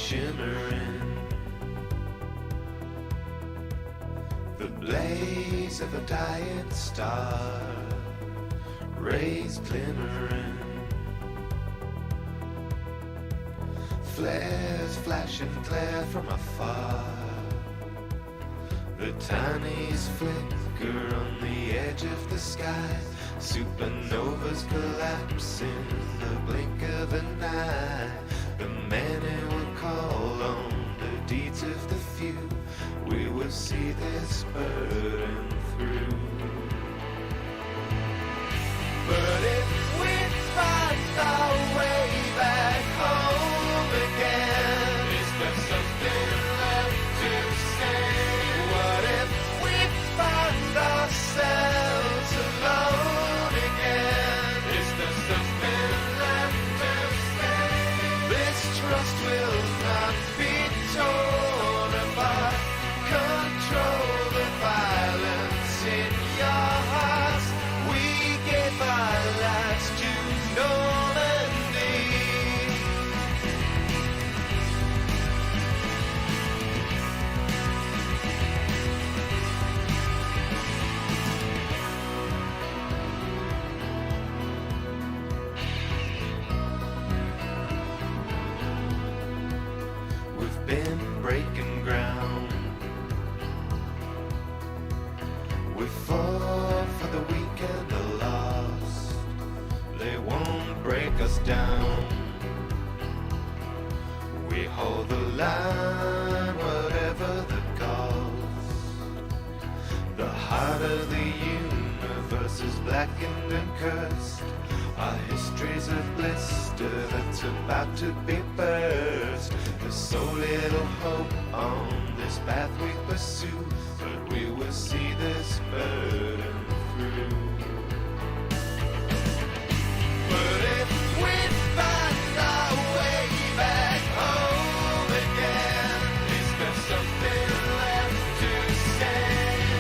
shimmering. The blaze of a dying star, rays glimmering. Flares flashing glare from afar. The tiniest flicker on the edge of the sky. Supernovas collapse in the blink of an eye. The many will call on the deeds of the few. We will see this burden through. But if we find our way back home again, is there something left to say? What if we find ourselves alone again? Is there something left to say? This trust will not be torn apart. Control the violence in your hearts. We gave our lives to Normandy. We've been breaking ground. We fought for the weak and the lost. They won't break us down. We hold the line, whatever the cost. The heart of the universe is blackened and cursed. Our history's a blister that's about to be burst. There's so little hope on this path we pursue, but we will see this burden through. But if we find our way back home again, is there something left to say?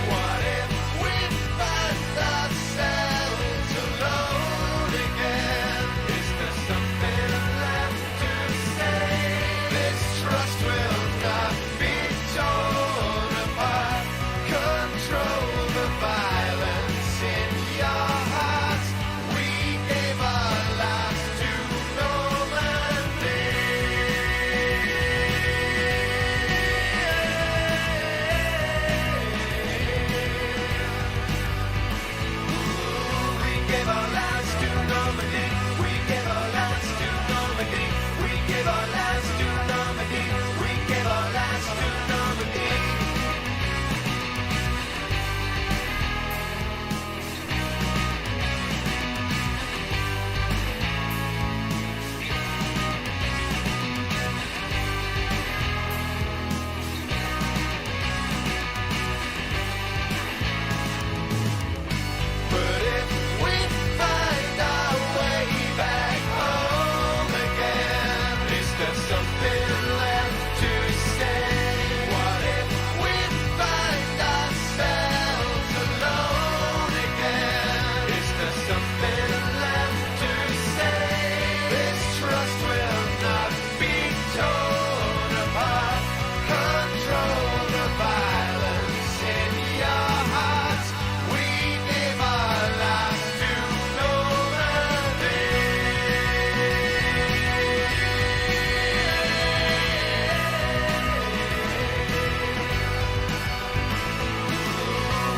What if we find ourselves alone again? Is there something left to say? This trust will not be torn apart. Control the violence in your hearts. We gave our lives to Normandy. We gave our lives to Normandy. We gave our lives to Normandy. We gave our lives to Normandy. We gave our lives to Normandy. But if we find our way back home again, is there something left to say? What if we find ourselves alone again? Is there something left to say? This trust will not be torn apart. Control the violence in your hearts. We gave our lives to Normandy.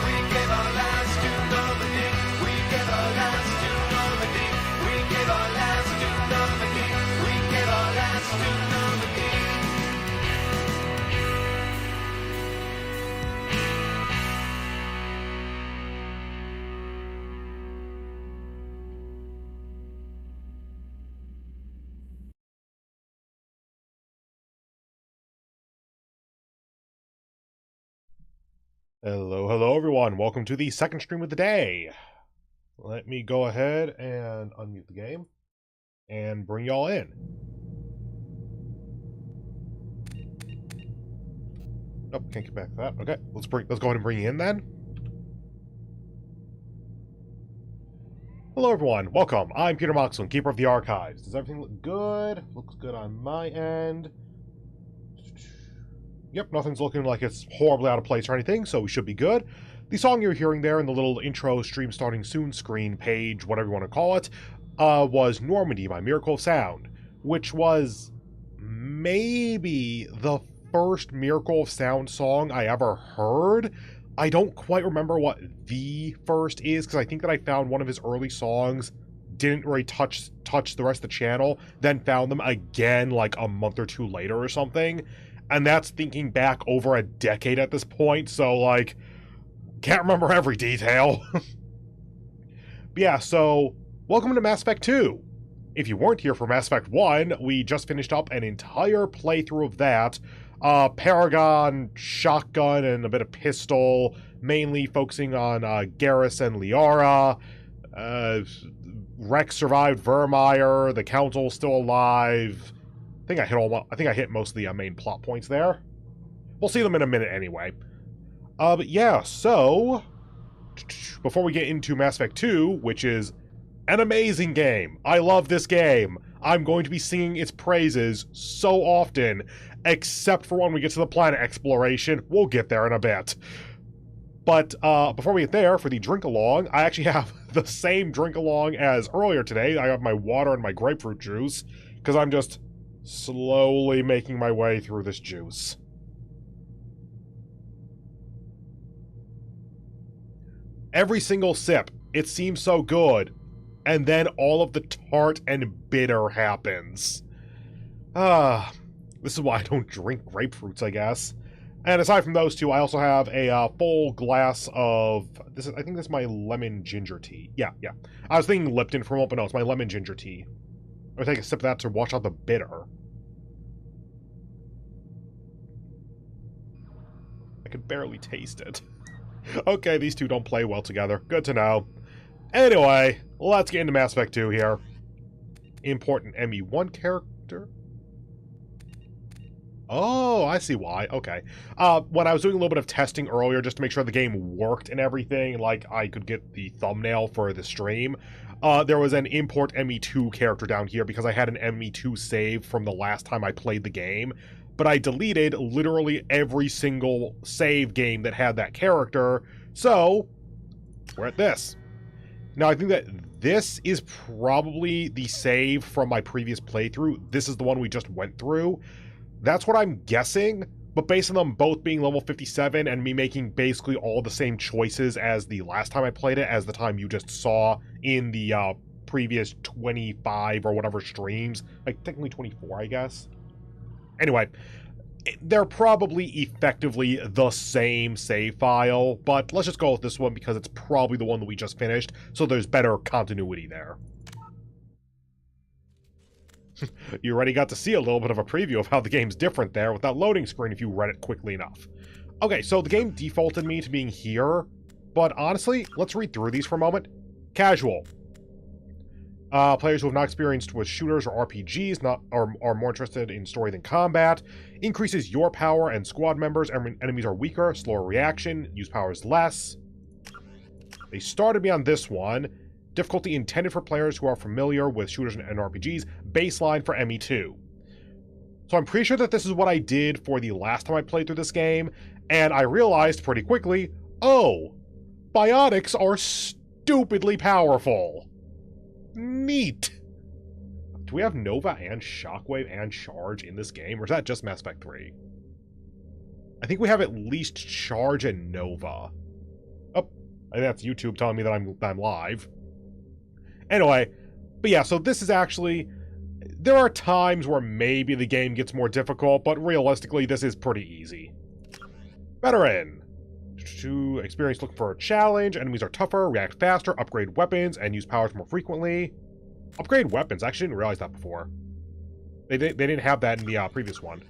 We gave our lives to Normandy. We gave our lives to Normandy. We gave our lives to Normandy. We gave our lives to Normandy. Hello everyone. Welcome to the second stream of the day. Let me go ahead and unmute the game and bring y'all in. Nope, can't get back to that. Okay, let's go ahead and bring you in then. Hello everyone, welcome. I'm Peter Moxilin, Keeper of the Archives. Does everything look good? Looks good on my end. Yep, nothing's looking like it's horribly out of place or anything, so we should be good. The song you're hearing there in the little intro stream starting soon screen page, whatever you want to call it, was Normandy by Miracle of Sound, which was maybe the first Miracle of Sound song I ever heard. I don't quite remember what the first is, because I think that I found one of his early songs, didn't really touch the rest of the channel, then found them again like a month or two later or something. And that's thinking back over a decade at this point, so, like, can't remember every detail. But yeah, so, welcome to Mass Effect 2. If you weren't here for Mass Effect 1, we just finished up an entire playthrough of that. Paragon, shotgun, and a bit of pistol, mainly focusing on Garrus and Liara. Rex survived Vermeer, the Council's still alive. I think I hit most of the main plot points there. We'll see them in a minute anyway. But yeah, so before we get into Mass Effect 2, which is an amazing game. I love this game. I'm going to be singing its praises so often, except for when we get to the planet exploration. We'll get there in a bit. But before we get there, for the drink-along, I actually have the same drink-along as earlier today. I have my water and my grapefruit juice, because I'm just slowly making my way through this juice. Every single sip, it seems so good, and then all of the tart and bitter happens. This is why I don't drink grapefruits, I guess. And aside from those two, I also have a full glass of I think this is my lemon ginger tea. Yeah. I was thinking Lipton for a moment, but no, it's my lemon ginger tea. I'm gonna take a sip of that to wash out the bitter. I can barely taste it. Okay, these two don't play well together. Good to know. Anyway, let's get into Mass Effect 2 here. Important ME1 character. Oh, I see why. Okay. When I was doing a little bit of testing earlier just to make sure the game worked and everything, like I could get the thumbnail for the stream, there was an import ME2 character down here because I had an ME2 save from the last time I played the game, but I deleted literally every single save game that had that character, so we're at this. Now, I think that this is probably the save from my previous playthrough. This is the one we just went through. That's what I'm guessing, but based on them both being level 57 and me making basically all the same choices as the last time I played it, as the time you just saw in the previous 25 or whatever streams, like technically 24, I guess. Anyway, they're probably effectively the same save file, but let's just go with this one because it's probably the one that we just finished, so there's better continuity there. You already got to see a little bit of a preview of how the game's different there with that loading screen if you read it quickly enough. Okay, so the game defaulted me to being here, but honestly, let's read through these for a moment. Casual. Players who have not experienced with shooters or RPGs are more interested in story than combat. Increases your power and squad members. Enemies are weaker, slower reaction, use powers less. They started me on this one. Difficulty intended for players who are familiar with shooters and RPGs. Baseline for ME2. So I'm pretty sure that this is what I did for the last time I played through this game, and I realized pretty quickly, oh, biotics are stupidly powerful. Neat. Do we have Nova and Shockwave and Charge in this game, or is that just Mass Effect 3? I think we have at least Charge and Nova. Oh, I think that's YouTube telling me that I'm live. Anyway, but yeah, so this is actually... There are times where maybe the game gets more difficult, but realistically, this is pretty easy. Veteran. To experience looking for a challenge, enemies are tougher, react faster, upgrade weapons, and use powers more frequently. Upgrade weapons, I actually didn't realize that before. They didn't have that in the previous one.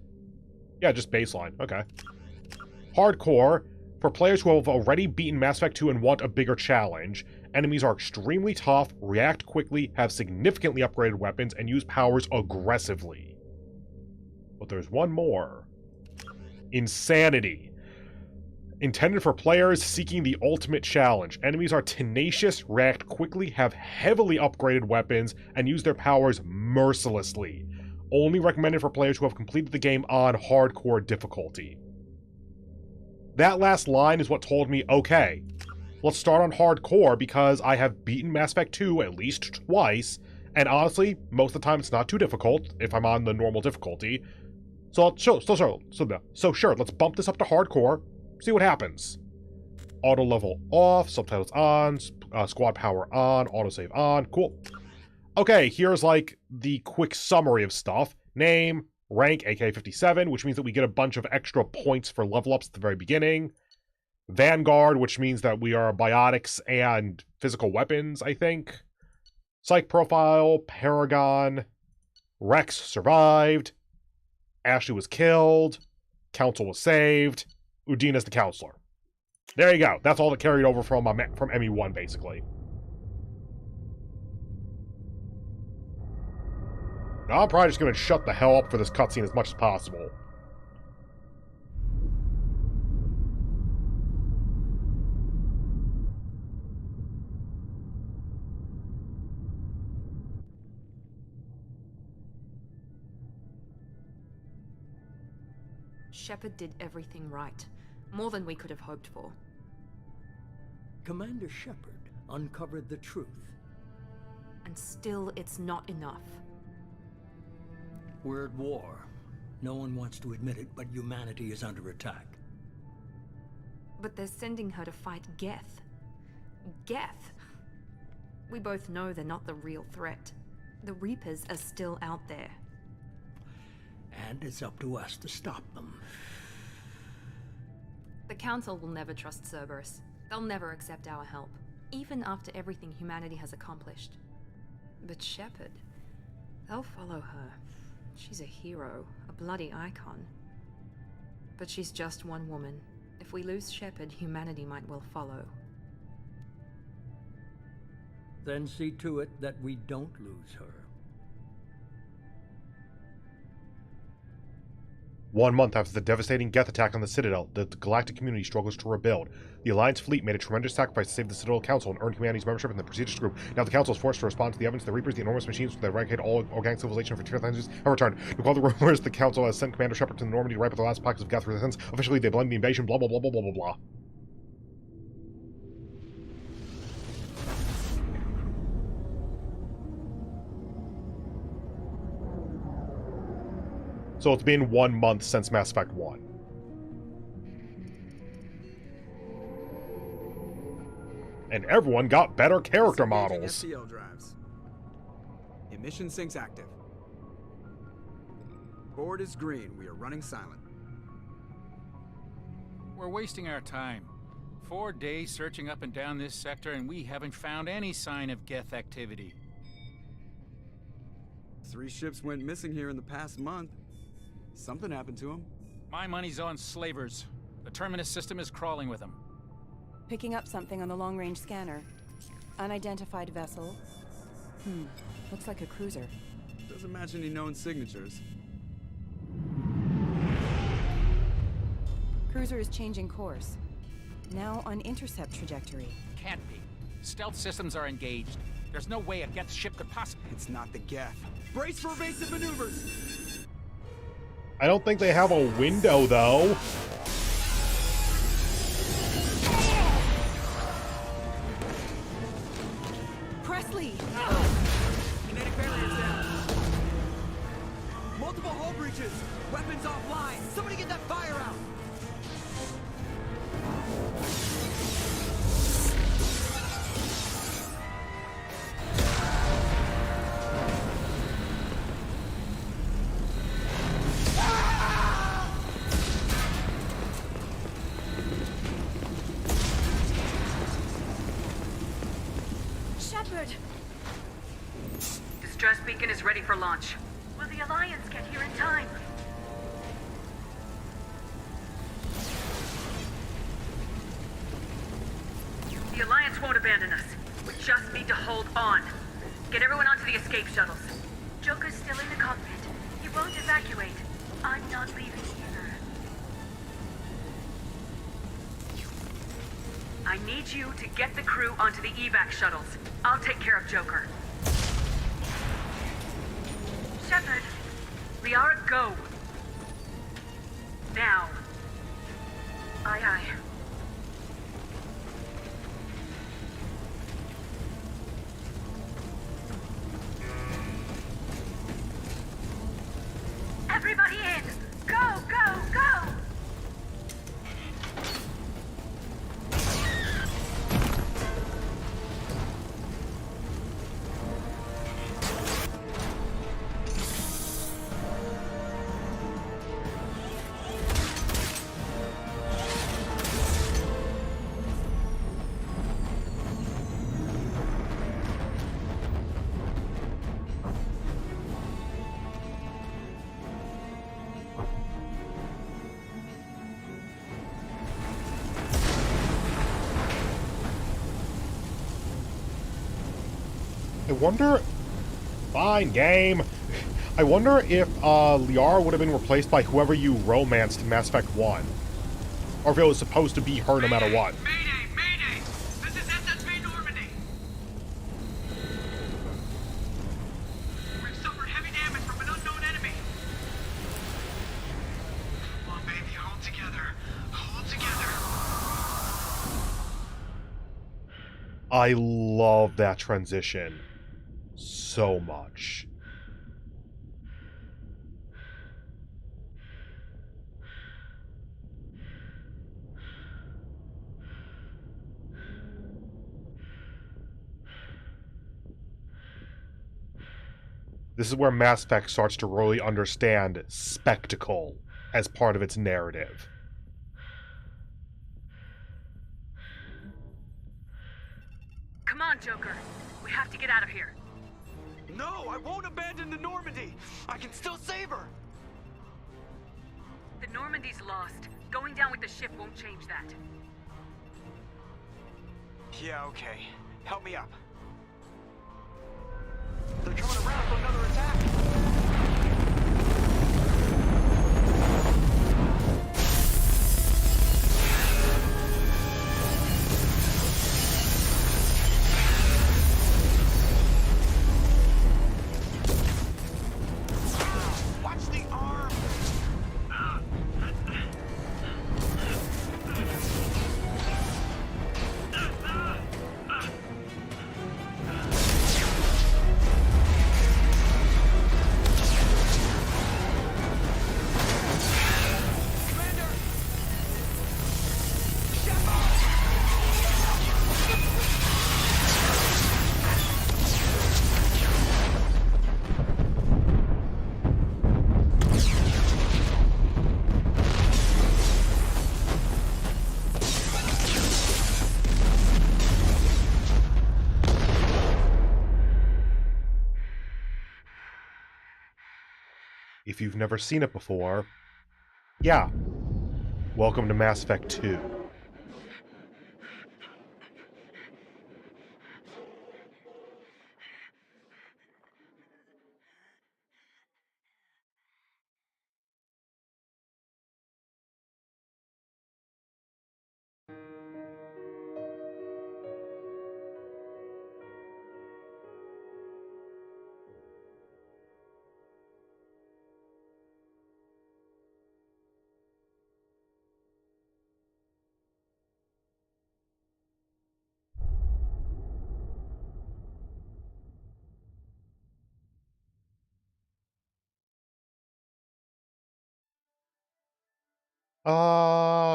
Yeah, just baseline, okay. Hardcore. For players who have already beaten Mass Effect 2 and want a bigger challenge, enemies are extremely tough, react quickly, have significantly upgraded weapons, and use powers aggressively. But there's one more. Insanity. Intended for players seeking the ultimate challenge. Enemies are tenacious, react quickly, have heavily upgraded weapons, and use their powers mercilessly. Only recommended for players who have completed the game on hardcore difficulty. That last line is what told me, okay, let's start on hardcore because I have beaten Mass Effect 2 at least twice, and honestly, most of the time it's not too difficult if I'm on the normal difficulty. So sure, let's bump this up to hardcore, see what happens. Auto level off, subtitles on, squad power on, autosave on, cool. Okay, here's like the quick summary of stuff. Name, rank, aka 57, which means that we get a bunch of extra points for level ups at the very beginning. Vanguard, which means that we are biotics and physical weapons, I think. Psych profile, Paragon, Rex survived, Ashley was killed, Council was saved, Udina's the counselor. There you go. That's all that carried over from ME1, basically. Now I'm probably just going to shut the hell up for this cutscene as much as possible. Shepard did everything right. More than we could have hoped for. Commander Shepard uncovered the truth. And still, it's not enough. We're at war. No one wants to admit it, but humanity is under attack. But they're sending her to fight Geth. Geth! We both know they're not the real threat. The Reapers are still out there. And it's up to us to stop them. The Council will never trust Cerberus. They'll never accept our help, even after everything humanity has accomplished. But Shepard, they'll follow her. She's a hero, a bloody icon. But she's just one woman. If we lose Shepard, humanity might well follow. Then see to it that we don't lose her. 1 month after the devastating Geth attack on the Citadel, the galactic community struggles to rebuild. The Alliance fleet made a tremendous sacrifice to save the Citadel Council and earn humanity's membership in the prestigious group. Now the Council is forced to respond to the evidence the Reapers, the enormous machines that eradicate all organic civilization for 2,000 years, have returned. To quell the rumors, the Council has sent Commander Shepard to Normandy to ripe the last pockets of Geth resistance. Officially, they blame the invasion, blah blah blah blah blah blah blah. So it's been 1 month since Mass Effect 1. And everyone got better character models. SCL drives. Emission sinks active. Board is green. We are running silent. We're wasting our time. 4 days searching up and down this sector, and we haven't found any sign of Geth activity. 3 ships went missing here in the past month. Something happened to them. My money's on slavers. The Terminus system is crawling with them. Picking up something on the long-range scanner. Unidentified vessel. Looks like a cruiser. Doesn't match any known signatures. Cruiser is changing course. Now on intercept trajectory. Can't be. Stealth systems are engaged. There's no way a Geth ship could possibly... It's not the Geth. Brace for evasive maneuvers! I don't think they have a window, though. Presley! Kinetic barriers down. Multiple hull breaches. Weapons offline. Somebody get that fire out. Distress beacon is ready for launch. Will the Alliance get here in time? The Alliance won't abandon us. We just need to hold on. Get everyone onto the escape shuttles. Joker's still in the cockpit. He won't evacuate. I'm not leaving either. I need you to get the crew onto the evac shuttles. I'll take care of Joker. Shepard, Liara, go. Now. Aye, aye. Everybody in! Go, go, go! I wonder... Fine, game. I wonder if Liara would have been replaced by whoever you romanced in Mass Effect 1. Or if it was supposed to be her no matter what. Mayday! Mayday! This is SSV Normandy! We've suffered heavy damage from an unknown enemy. Come on, baby, hold together. Hold together. I love that transition so much. This is where Mass Effect starts to really understand spectacle as part of its narrative. Come on, Joker. We have to get out of here. No, I won't abandon the Normandy. I can still save her. The Normandy's lost. Going down with the ship won't change that. Yeah, okay. Help me up. They're coming around for another attack. Watch the arm. If you've never seen it before, yeah, welcome to Mass Effect 2.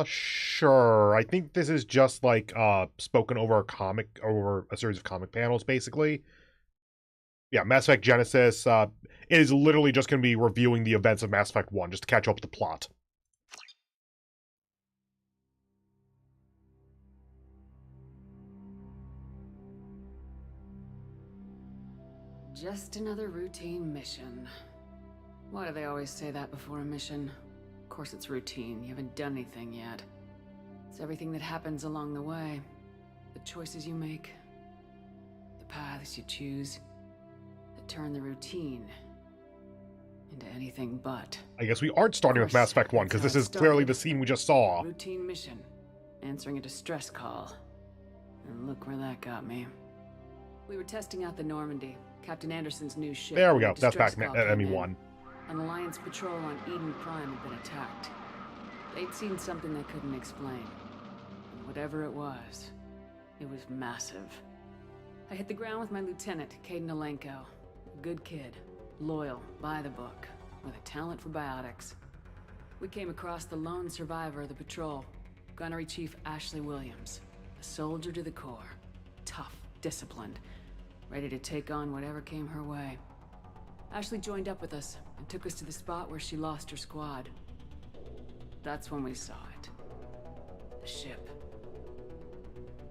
Sure. I think this is just like spoken over a series of comic panels, basically. Yeah, Mass Effect Genesis is literally just going to be reviewing the events of Mass Effect 1, just to catch up with the plot. Just another routine mission. Why do they always say that before a mission? Of course it's routine. You haven't done anything yet. It's everything that happens along the way. The choices you make. The paths you choose. That turn the routine into anything but. I guess we aren't starting with Mass Effect 1, because this is clearly the scene we just saw. Routine mission. Answering a distress call. And look where that got me. We were testing out the Normandy, Captain Anderson's new ship. There we go. That's Distress back call at came in. ME1. An Alliance patrol on Eden Prime had been attacked. They'd seen something they couldn't explain. And whatever it was massive. I hit the ground with my lieutenant, Caden Alenko. A good kid, loyal, by the book, with a talent for biotics. We came across the lone survivor of the patrol, Gunnery Chief Ashley Williams. A soldier to the core. Tough, disciplined, ready to take on whatever came her way. Ashley joined up with us and took us to the spot where she lost her squad. That's when we saw it. The ship.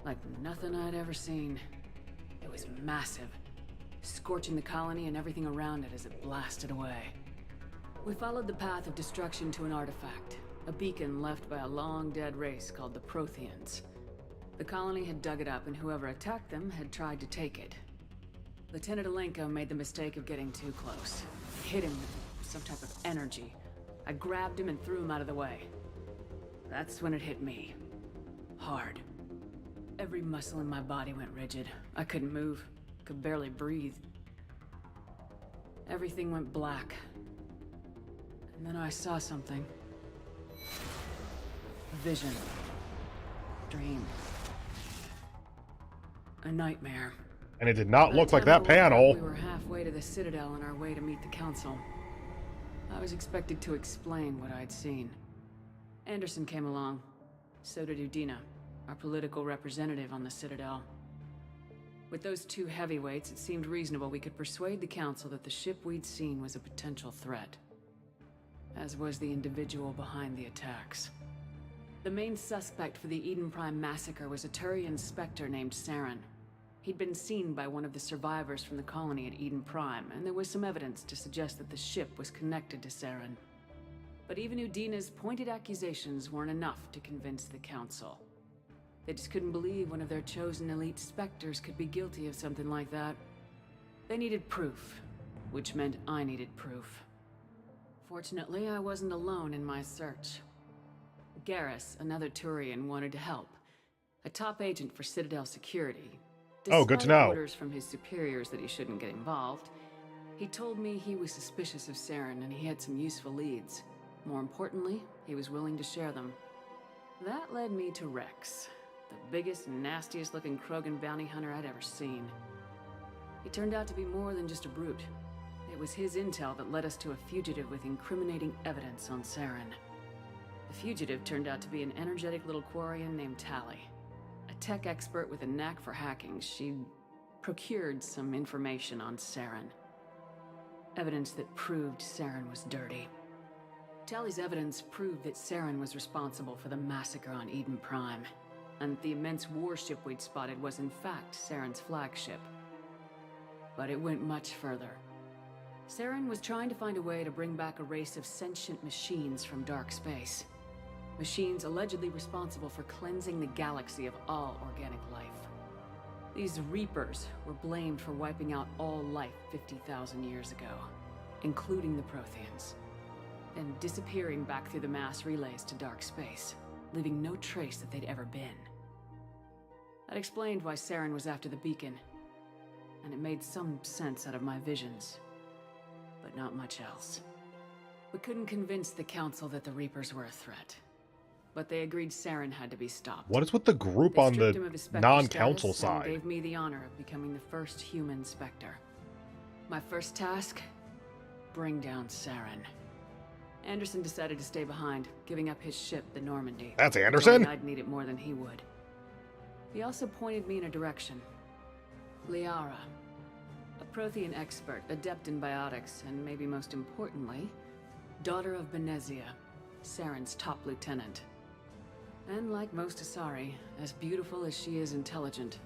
Like nothing I'd ever seen. It was massive, scorching the colony and everything around it as it blasted away. We followed the path of destruction to an artifact, a beacon left by a long-dead race called the Protheans. The colony had dug it up, and whoever attacked them had tried to take it. Lieutenant Alenko made the mistake of getting too close. Hit him with some type of energy. I grabbed him and threw him out of the way. That's when it hit me. Hard. Every muscle in my body went rigid. I couldn't move, could barely breathe. Everything went black. And then I saw something. A vision. Dream. A nightmare. And it did not look like By that the time I woke up, panel. We were halfway to the Citadel on our way to meet the Council. I was expected to explain what I'd seen. Anderson came along. So did Udina, our political representative on the Citadel. With those two heavyweights, it seemed reasonable we could persuade the Council that the ship we'd seen was a potential threat. As was the individual behind the attacks. The main suspect for the Eden Prime massacre was a Turian Spectre named Saren. He'd been seen by one of the survivors from the colony at Eden Prime, and there was some evidence to suggest that the ship was connected to Saren. But even Udina's pointed accusations weren't enough to convince the Council. They just couldn't believe one of their chosen elite Spectres could be guilty of something like that. They needed proof, which meant I needed proof. Fortunately, I wasn't alone in my search. Garrus, another Turian, wanted to help. A top agent for Citadel security. Oh, good to Despite know. orders from his superiors that he shouldn't get involved, he told me he was suspicious of Saren and he had some useful leads. More importantly, he was willing to share them. That led me to Rex, the biggest, nastiest looking Krogan bounty hunter I'd ever seen. He turned out to be more than just a brute. It was his intel that led us to a fugitive with incriminating evidence on Saren. The fugitive turned out to be an energetic little Quarian named Tally. A tech expert with a knack for hacking, she procured some information on Saren. Evidence that proved Saren was dirty. Tally's evidence proved that Saren was responsible for the massacre on Eden Prime, and the immense warship we'd spotted was in fact Saren's flagship. But it went much further. Saren was trying to find a way to bring back a race of sentient machines from dark space. Machines allegedly responsible for cleansing the galaxy of all organic life. These Reapers were blamed for wiping out all life 50,000 years ago, including the Protheans, and disappearing back through the mass relays to dark space, leaving no trace that they'd ever been. That explained why Saren was after the beacon, and it made some sense out of my visions, but not much else. We couldn't convince the Council that the Reapers were a threat. But they agreed Saren had to be stopped. What is with the group They on stripped the him of his Spectre non-council status and side? gave me the honor of becoming the first human Spectre. My first task? Bring down Saren. Anderson decided to stay behind, giving up his ship, the Normandy. That's He told Anderson? me I'd need it more than he would. He also pointed me in a direction. Liara. A Prothean expert, adept in biotics, and maybe most importantly, daughter of Benezia, Saren's top lieutenant. And like most Asari, as beautiful as she is intelligent,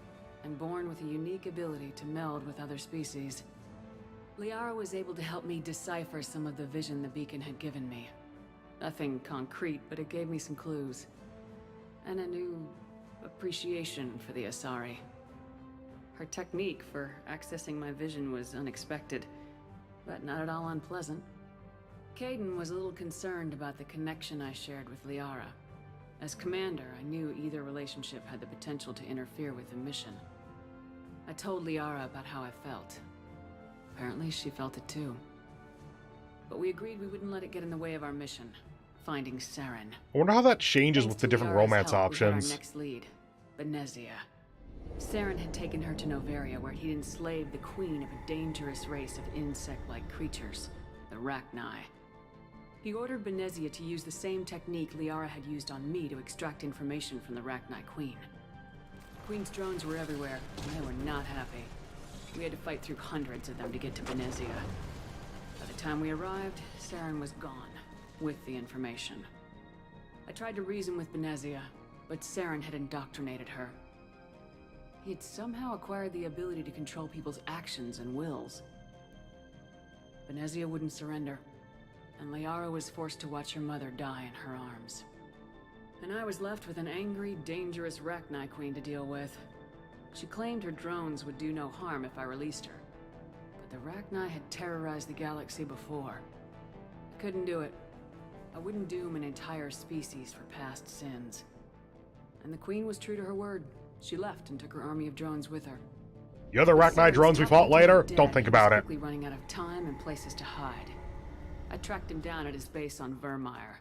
and born with a unique ability to meld with other species, Liara was able to help me decipher some of the vision the beacon had given me. Nothing concrete, but it gave me some clues. And a new appreciation for the Asari. Her technique for accessing my vision was unexpected, but not at all unpleasant. Caden was a little concerned about the connection I shared with Liara. As commander, I knew either relationship had the potential to interfere with the mission. I told Liara about how I felt. Apparently, she felt it too. But we agreed we wouldn't let it get in the way of our mission. finding Saren. I wonder how that changes Thanks with the to different Liara's romance help, we had options. our next lead, Benezia. Saren had taken her to Noveria, where he'd enslaved the queen of a dangerous race of insect-like creatures, the Rachni. He ordered Benezia to use the same technique Liara had used on me to extract information from the Rachni queen. The queen's drones were everywhere, and they were not happy. We had to fight through hundreds of them to get to Benezia. By the time we arrived, Saren was gone, with the information. I tried to reason with Benezia, but Saren had indoctrinated her. He had somehow acquired the ability to control people's actions and wills. Benezia wouldn't surrender, and Liara was forced to watch her mother die in her arms. And I was left with an angry, dangerous Rachni queen to deal with. She claimed her drones would do no harm if I released her. But the Rachni had terrorized the galaxy before. I couldn't do it. I wouldn't doom an entire species for past sins. And the queen was true to her word. She left and took her army of drones with her. The other Rachni drones we fought later? Don't think about it. Quickly running out of time and places to hide. I tracked him down at his base on Vermeer,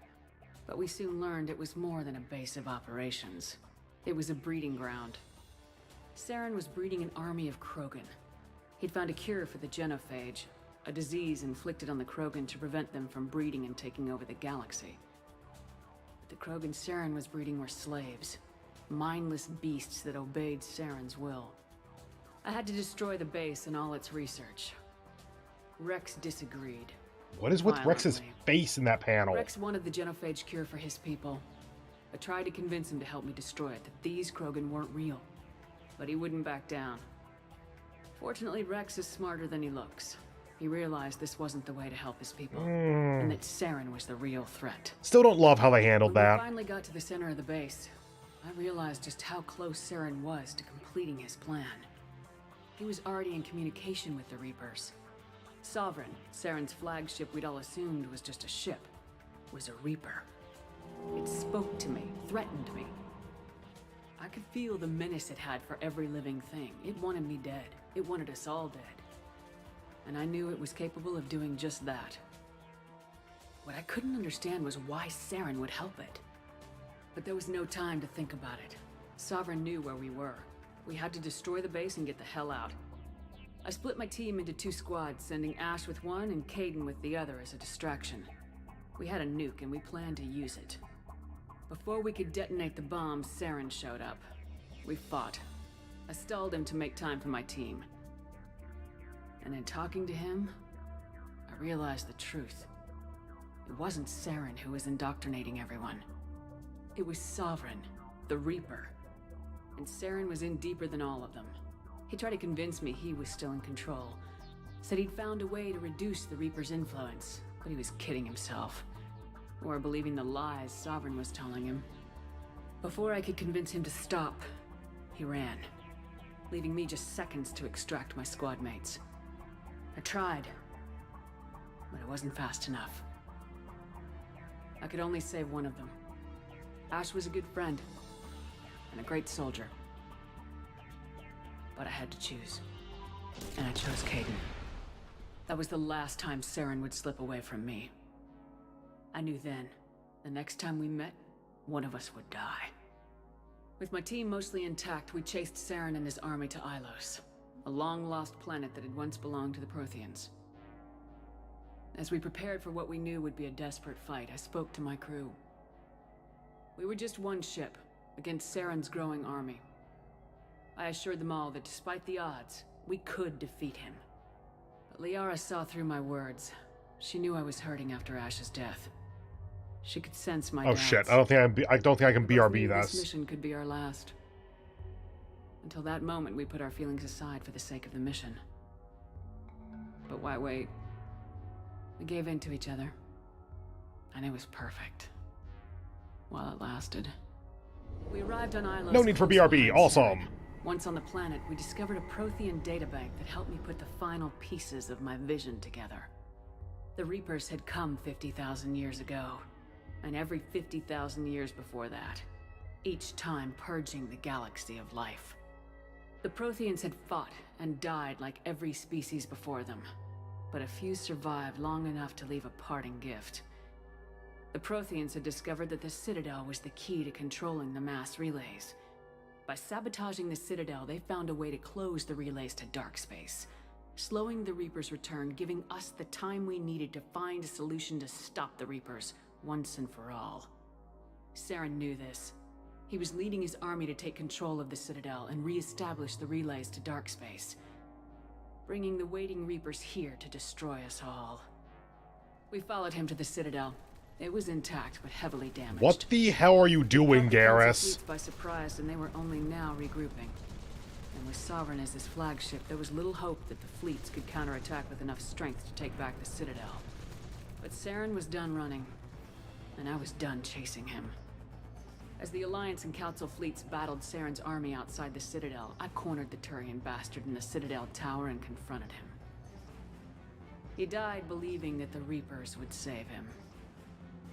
but we soon learned it was more than a base of operations. It was a breeding ground. Saren was breeding an army of Krogan. He'd found a cure for the genophage, a disease inflicted on the Krogan to prevent them from breeding and taking over the galaxy. But the Krogan Saren was breeding were slaves, mindless beasts that obeyed Saren's will. I had to destroy the base and all its research. Rex disagreed. What is with Rex's violently. face in that panel? Rex wanted the genophage cure for his people. I tried to convince him to help me destroy it, that these Krogan weren't real. But he wouldn't back down. Fortunately, Rex is smarter than he looks. He realized this wasn't the way to help his people, and that Saren was the real threat. Still don't love how they handled When we that. finally got to the center of the base, I realized just how close Saren was to completing his plan. He was already in communication with the Reapers. Sovereign, Saren's flagship we'd all assumed was just a ship, was a Reaper. It spoke to me, threatened me. I could feel the menace it had for every living thing. It wanted me dead. It wanted us all dead. And I knew it was capable of doing just that. What I couldn't understand was why Saren would help it. But there was no time to think about it. Sovereign knew where we were. We had to destroy the base and get the hell out. I split my team into 2 squads, sending Ash with one and Caden with the other as a distraction. We had a nuke and we planned to use it. Before we could detonate the bomb, Saren showed up. We fought. I stalled him to make time for my team. And in talking to him, I realized the truth. It wasn't Saren who was indoctrinating everyone. It was Sovereign, the Reaper. And Saren was in deeper than all of them. He tried to convince me he was still in control. Said he'd found a way to reduce the Reaper's influence, but he was kidding himself. Or believing the lies Sovereign was telling him. Before I could convince him to stop, he ran, leaving me just seconds to extract my squad mates. I tried, but it wasn't fast enough. I could only save one of them. Ash was a good friend, and a great soldier. But I had to choose. And I chose Caden. That was the last time Saren would slip away from me. I knew then, the next time we met, one of us would die. With my team mostly intact, we chased Saren and his army to Ilos, a long-lost planet that had once belonged to the Protheans. As we prepared for what we knew would be a desperate fight, I spoke to my crew. We were just one ship, against Saren's growing army. I assured them all that despite the odds, we could defeat him. But Liara saw through my words. She knew I was hurting after Ash's death. She could sense my doubts. Shit! I don't think I can BRB This this. mission could be our last. Until that moment, we put our feelings aside for the sake of the mission. But why wait? We gave in to each other, and it was perfect. While it lasted. We arrived on Ilos. No need for BRB. Awesome. Once on the planet, we discovered a Prothean databank that helped me put the final pieces of my vision together. The Reapers had come 50,000 years ago, and every 50,000 years before that, each time purging the galaxy of life. The Protheans had fought and died like every species before them, but a few survived long enough to leave a parting gift. The The Protheans had discovered that the Citadel was the key to controlling the mass relays. By sabotaging the Citadel, they found a way to close the relays to dark space, slowing the Reapers' return, giving us the time we needed to find a solution to stop the Reapers once and for all. Saren knew this. He was leading his army to take control of the Citadel and re-establish the relays to dark space, bringing the waiting Reapers here to destroy us all. We followed him to the Citadel. It was intact, but heavily damaged. What the hell are you doing, Garrus? By surprise, and they were only now regrouping. And with Sovereign as his flagship, there was little hope that the fleets could counterattack with enough strength to take back the Citadel. But Saren was done running, and I was done chasing him. As the Alliance and Council fleets battled Saren's army outside the Citadel, I cornered the Turian bastard in the Citadel tower and confronted him. He died believing that the Reapers would save him.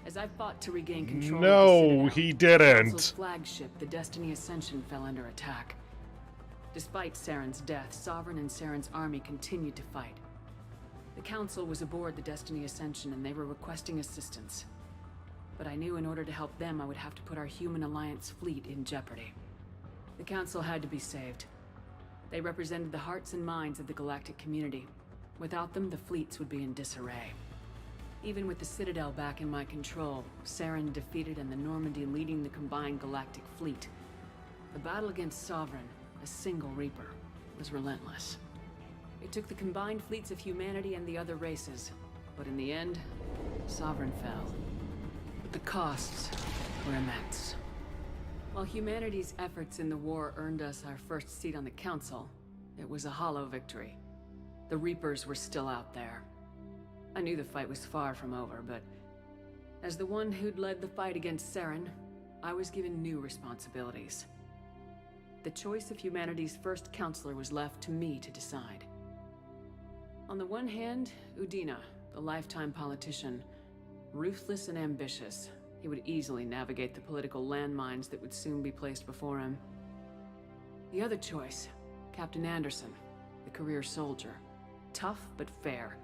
As I fought to regain control of the Citadel, he didn't. Council's flagship, the Destiny Ascension, fell under attack. Despite Saren's death, Sovereign and Saren's army continued to fight. The Council was aboard the Destiny Ascension and they were requesting assistance. But I knew in order to help them, I would have to put our human Alliance fleet in jeopardy. The Council had to be saved. They represented the hearts and minds of the galactic community. Without them, the fleets would be in disarray. Even with the Citadel back in my control, Saren defeated and the Normandy leading the combined galactic fleet. The battle against Sovereign, a single Reaper, was relentless. It took the combined fleets of humanity and the other races, but in the end, Sovereign fell. But the costs were immense. While humanity's efforts in the war earned us our first seat on the Council, it was a hollow victory. The Reapers were still out there. I knew the fight was far from over, but as the one who'd led the fight against Saren, I was given new responsibilities. The choice of humanity's first counselor was left to me to decide. On the one hand, Udina, the lifetime politician, ruthless and ambitious. He would easily navigate the political landmines that would soon be placed before him. The other choice, Captain Anderson, the career soldier. Tough but fair.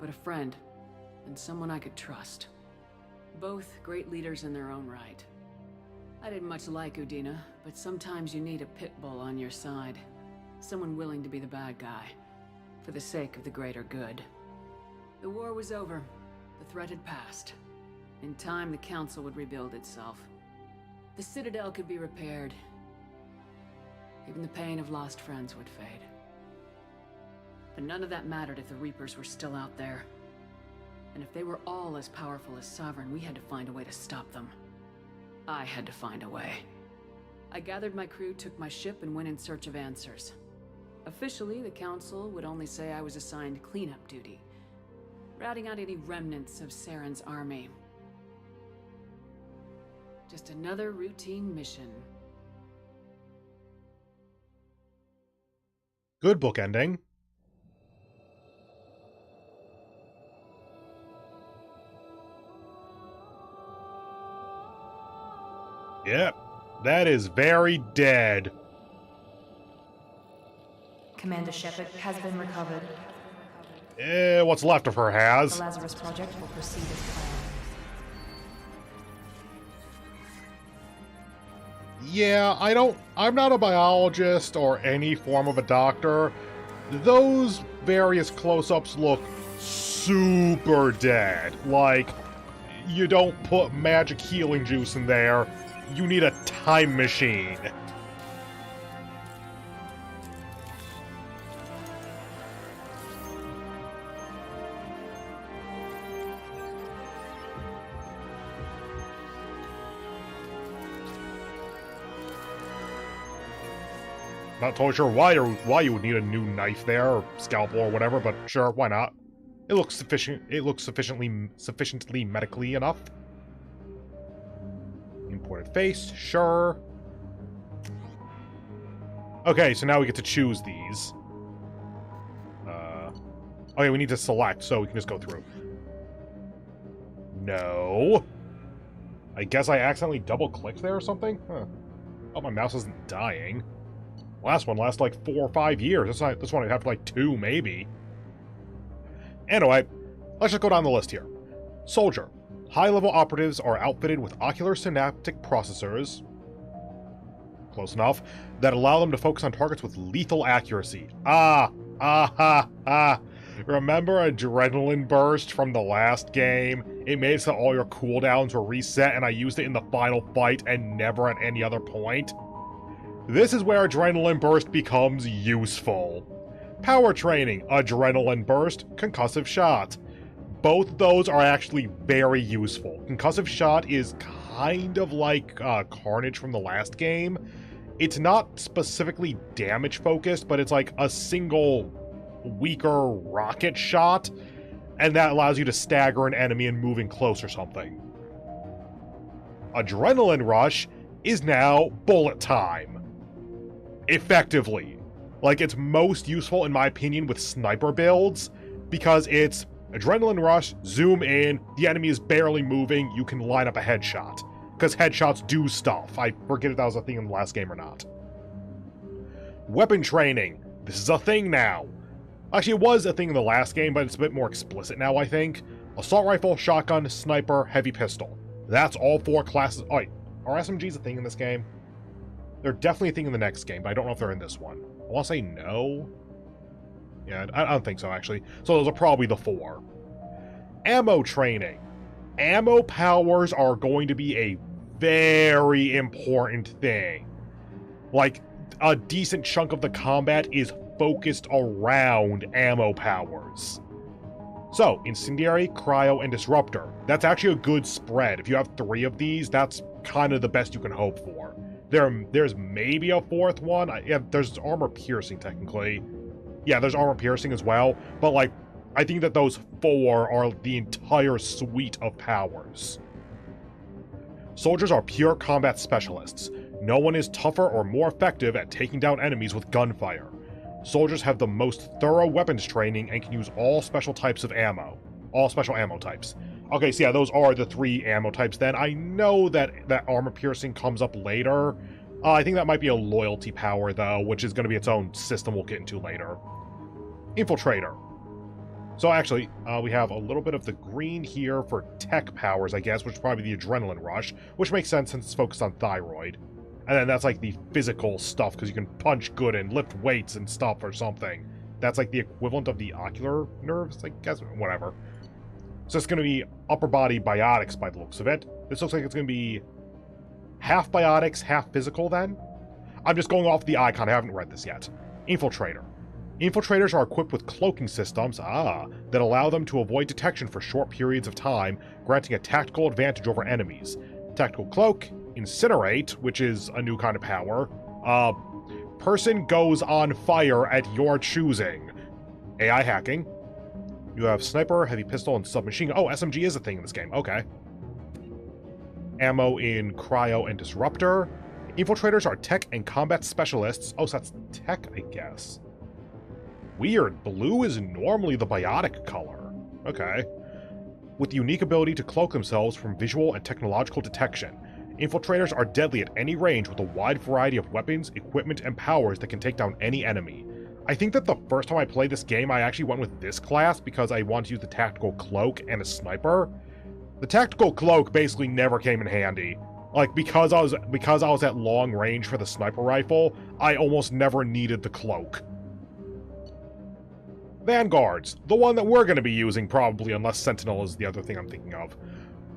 But a friend, and someone I could trust. Both great leaders in their own right. I didn't much like Udina, but sometimes you need a pit bull on your side. Someone willing to be the bad guy, for the sake of the greater good. The war was over. The threat had passed. In time, the Council would rebuild itself. The Citadel could be repaired. Even the pain of lost friends would fade. But none of that mattered if the Reapers were still out there. And if they were all as powerful as Sovereign, we had to find a way to stop them. I had to find a way. I gathered my crew, took my ship, and went in search of answers. Officially, the Council would only say I was assigned cleanup duty, routing out any remnants of Saren's army. Just another routine mission. Good book ending. Yep, that is very dead. Commander Shepard has been recovered. What's left of her has. The Lazarus Project will proceed as planned. Yeah, I'm not a biologist or any form of a doctor. Those various close-ups look super dead. Like, you don't put magic healing juice in there. You need a time machine. Not totally sure why you would need a new knife there, or scalpel or whatever, but sure, why not? It looks sufficiently medically enough. Imported face, sure. Okay, so now we get to choose these. Okay, we need to select, so we can just go through. No. I guess I accidentally double-clicked there or something? Huh. Oh, my mouse isn't dying. Last one lasted like 4 or 5 years. This one I'd have like 2, maybe. Anyway, let's just go down the list here. Soldier. High-level operatives are outfitted with ocular synaptic processors, close enough, that allow them to focus on targets with lethal accuracy. Remember Adrenaline Burst from the last game? It made it so all your cooldowns were reset and I used it in the final fight and never at any other point? This is where Adrenaline Burst becomes useful. Power Training, Adrenaline Burst, Concussive Shot. Both of those are actually very useful. Concussive Shot is kind of like Carnage from the last game. It's not specifically damage focused, but it's like a single weaker rocket shot, and that allows you to stagger an enemy and move in close or something. Adrenaline Rush is now bullet time. Effectively. Like, it's most useful, in my opinion, with sniper builds, because it's Adrenaline Rush, zoom in, the enemy is barely moving, you can line up a headshot. Because headshots do stuff. I forget if that was a thing in the last game or not. Weapon Training. This is a thing now. Actually, it was a thing in the last game, but it's a bit more explicit now, I think. Assault Rifle, Shotgun, Sniper, Heavy Pistol. That's all 4 classes. Oh, wait, are SMGs a thing in this game? They're definitely a thing in the next game, but I don't know if they're in this one. I want to say no. Yeah, I don't think so, actually. So those are probably the 4. Ammo Training. Ammo powers are going to be a very important thing. Like, a decent chunk of the combat is focused around ammo powers. So, Incendiary, Cryo, and Disruptor. That's actually a good spread. If you have 3 of these, that's kind of the best you can hope for. There's maybe a 4th one. Yeah, there's Armor Piercing, technically. Yeah, there's Armor Piercing as well. But, like, I think that those 4 are the entire suite of powers. Soldiers are pure combat specialists. No one is tougher or more effective at taking down enemies with gunfire. Soldiers have the most thorough weapons training and can use all special types of ammo. All special ammo types. Okay, so yeah, those are the 3 ammo types then. I know that Armor Piercing comes up later. I think that might be a loyalty power, though, which is going to be its own system we'll get into later. Infiltrator. So actually, we have a little bit of the green here for tech powers, I guess, which is probably the Adrenaline Rush, which makes sense since it's focused on Thyroid. And then that's like the physical stuff, because you can punch good and lift weights and stuff or something. That's like the equivalent of the ocular nerves, I guess, whatever. So it's going to be upper body biotics by the looks of it. This looks like it's going to be half biotics, half physical then. I'm just going off the icon, I haven't read this yet. Infiltrator. Infiltrators are equipped with cloaking systems, that allow them to avoid detection for short periods of time, granting a tactical advantage over enemies. Tactical Cloak, Incinerate, which is a new kind of power. Person goes on fire at your choosing. AI hacking. You have Sniper, Heavy Pistol, and Submachine Gun. Oh, SMG is a thing in this game. Okay. Ammo in Cryo and Disruptor. Infiltrators are tech and combat specialists. Oh, so that's tech, I guess. Weird. Blue is normally the biotic color. Okay. With the unique ability to cloak themselves from visual and technological detection. Infiltrators are deadly at any range with a wide variety of weapons, equipment, and powers that can take down any enemy. I think that the first time I played this game, I actually went with this class because I wanted to use the Tactical Cloak and a Sniper. The Tactical Cloak basically never came in handy. Like, because I was at long range for the Sniper Rifle, I almost never needed the Cloak. Vanguards, the one that we're going to be using probably, unless Sentinel is the other thing I'm thinking of.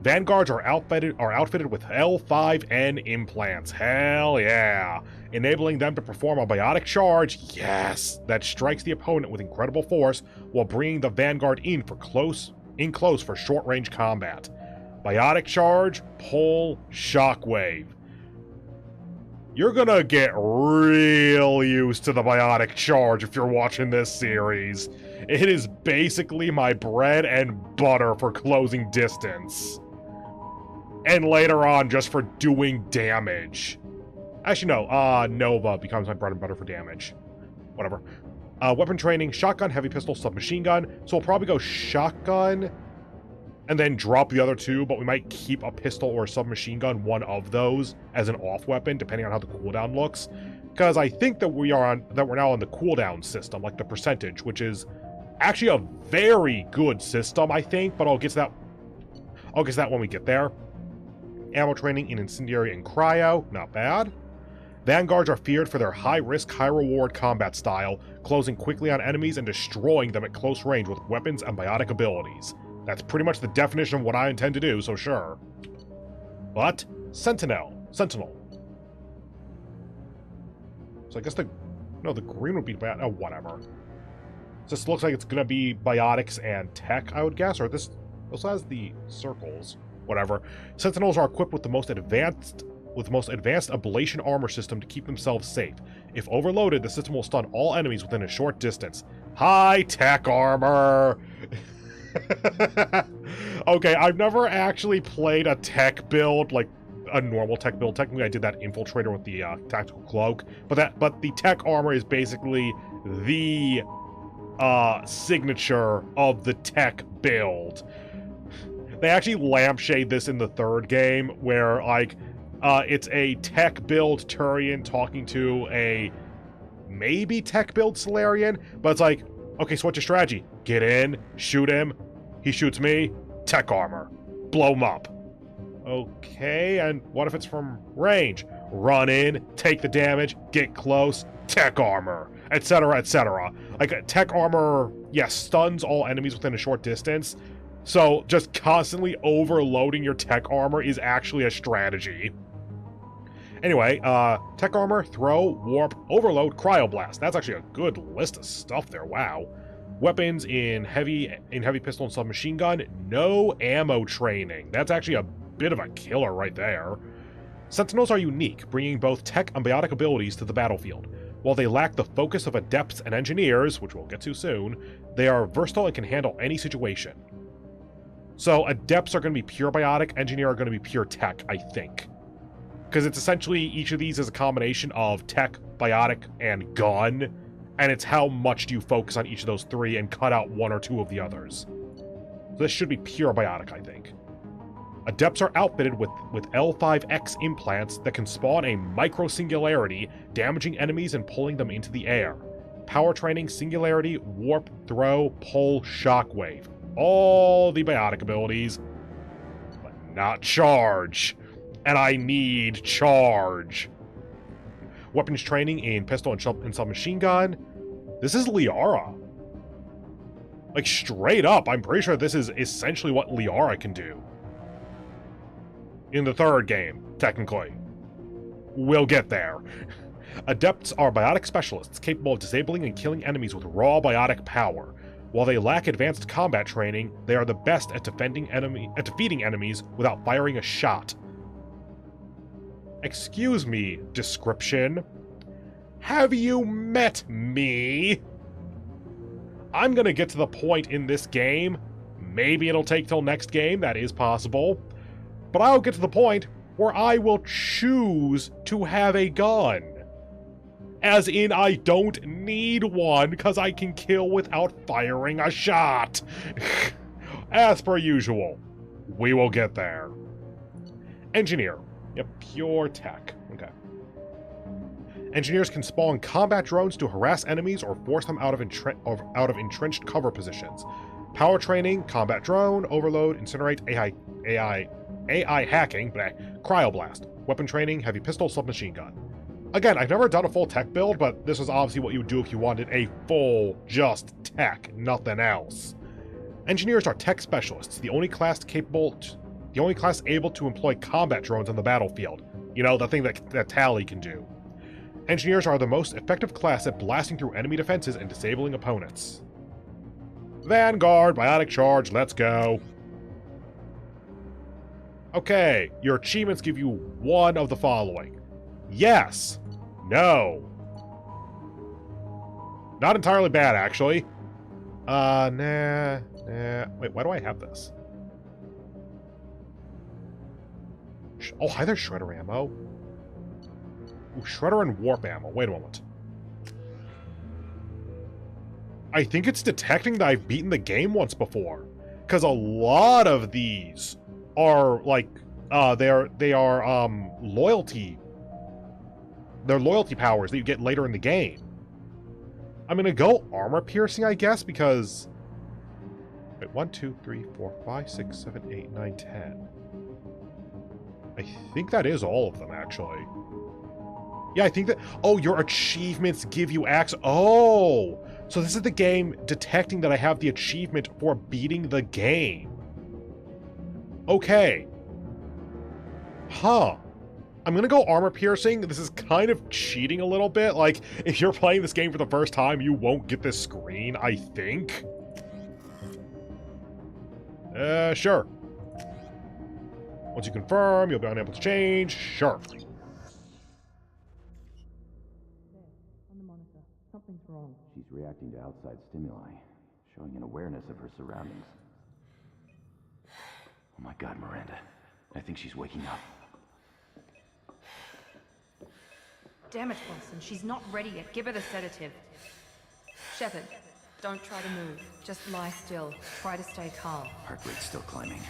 Vanguards are outfitted with L5N implants. Hell yeah! Enabling them to perform a biotic charge, yes, that strikes the opponent with incredible force while bringing the Vanguard in close for short-range combat. Biotic charge, pull, shockwave. You're gonna get real used to the biotic charge if you're watching this series. It is basically my bread and butter for closing distance. And later on, just for doing damage. Actually, no. Nova becomes my bread and butter for damage. Whatever. Weapon training, shotgun, heavy pistol, submachine gun. So we'll probably go shotgun and then drop the other 2, but we might keep a pistol or a submachine gun, one of those, as an off weapon, depending on how the cooldown looks. Because I think that we're now on the cooldown system, like the percentage, which is actually a very good system, I think, but I'll get to that. I'll get to that when we get there. Ammo training in Incendiary and Cryo, not bad. Vanguards are feared for their high-risk, high-reward combat style, closing quickly on enemies and destroying them at close range with weapons and biotic abilities. That's pretty much the definition of what I intend to do, so sure. But, Sentinel. So I guess the green would be bad. Oh, whatever. This looks like it's gonna be biotics and tech, I would guess, or this also has the circles. Whatever. Sentinels are equipped with the most advanced ablation armor system to keep themselves safe. If overloaded, the system will stun all enemies within a short distance. High-tech armor! Okay, I've never actually played a tech build, like a normal tech build. Technically, I did that infiltrator with the tactical cloak, but the tech armor is basically the signature of the tech build. They actually lampshade this in the third game, where, like, it's a tech build Turian talking to a maybe tech build Solarian, but it's like, okay, so what's your strategy? Get in, shoot him, he shoots me, tech armor, blow him up. Okay, and what if it's from range? Run in, take the damage, get close, tech armor, etc., etc. Like, tech armor, yes, stuns all enemies within a short distance, so just constantly overloading your tech armor is actually a strategy. Anyway, tech armor, throw, warp, overload, cryoblast. That's actually a good list of stuff there, wow. Weapons in heavy pistol and submachine gun, no ammo training. That's actually a bit of a killer right there. Sentinels are unique, bringing both tech and biotic abilities to the battlefield. While they lack the focus of adepts and engineers, which we'll get to soon, they are versatile and can handle any situation. So adepts are going to be pure biotic, engineer are going to be pure tech, I think. Because it's essentially, each of these is a combination of tech, biotic, and gun, and it's how much do you focus on each of those three and cut out one or two of the others. So this should be pure biotic, I think. Adepts are outfitted with L5X implants that can spawn a micro-singularity, damaging enemies and pulling them into the air. Power training, singularity, warp, throw, pull, shockwave. All the biotic abilities, but not charge. And I need charge. Weapons training in pistol and submachine gun. This is Liara. Like, straight up, I'm pretty sure this is essentially what Liara can do. In the third game, technically. We'll get there. Adepts are biotic specialists capable of disabling and killing enemies with raw biotic power. While they lack advanced combat training, they are the best at defeating enemies without firing a shot. Excuse me, description. Have you met me? I'm gonna get to the point in this game. Maybe it'll take till next game, that is possible. But I'll get to the point where I will choose to have a gun. As in, I don't need one, because I can kill without firing a shot. As per usual. We will get there. Engineer. Yep, pure tech. Okay. Engineers can spawn combat drones to harass enemies or force them out of entrenched cover positions. Power training, combat drone, overload, incinerate, AI hacking, cryoblast. Weapon training, heavy pistol, submachine gun. Again, I've never done a full tech build, but this was obviously what you would do if you wanted a full, just tech, nothing else. Engineers are tech specialists, the only class able to employ combat drones on the battlefield. You know, the thing that Tally can do. Engineers are the most effective class at blasting through enemy defenses and disabling opponents. Vanguard, biotic charge, let's go. Okay, your achievements give you one of the following. Yes. No. Not entirely bad, actually. Nah. Wait, why do I have this? Oh, hi there, Shredder ammo. Ooh, Shredder and Warp ammo. Wait a moment. I think it's detecting that I've beaten the game once before. Because a lot of these are, like, they are loyalty. They're loyalty powers that you get later in the game. I'm gonna go armor piercing, I guess, because... Wait, 1, 2, 3, 4, 5, 6, 7, 8, 9, 10. I think that is all of them, actually. Yeah, I think that... Oh, your achievements give you access... Oh! So this is the game detecting that I have the achievement for beating the game. Okay. Huh. I'm gonna go armor piercing. This is kind of cheating a little bit. Like, if you're playing this game for the first time, you won't get this screen, I think. Sure. Once you confirm, you'll be unable to change. Sure. On the monitor, something's wrong. She's reacting to outside stimuli, showing an awareness of her surroundings. Oh my god, Miranda. I think she's waking up. Damn it, Wilson. She's not ready yet. Give her the sedative. Shepard, don't try to move. Just lie still. Try to stay calm. Heart rate's still climbing.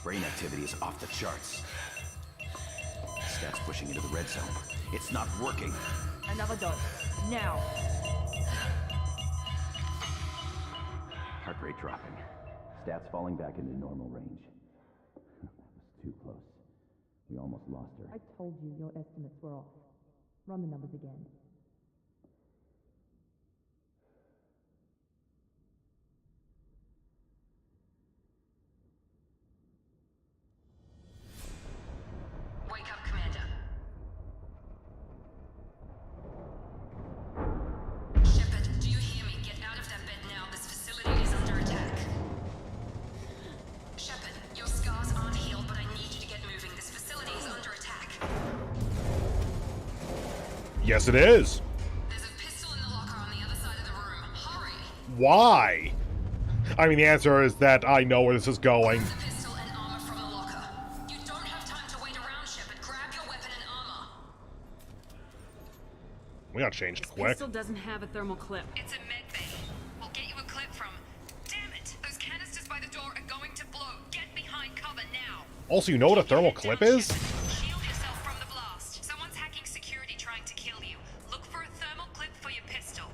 Brain activity is off the charts. Stats pushing into the red zone. It's not working. Another dose. Now. Heart rate dropping. Stats falling back into normal range. That was too close. We almost lost her. I told you your estimates were off. Run the numbers again. Wake up, Commander. Shepard, do you hear me? Get out of that bed now. This facility is under attack. Shepard, your scars aren't healed, but I need you to get moving. This facility is under attack. Yes, it is. There's a pistol in the locker on the other side of the room. Hurry! Why? I mean, the answer is that I know where this is going. Grab the pistol and armor from the locker. You don't have time to wait around, Shepard. Grab your weapon and armor. We got changed This quick. pistol doesn't have a thermal clip. It's a med bay. We'll get you a clip from... Damn it! Those canisters by the door are going to blow. Get behind cover now. Also, you know what a thermal clip is? Shield yourself from the blast. Someone's hacking security trying to kill you. Look for a thermal clip for your pistol.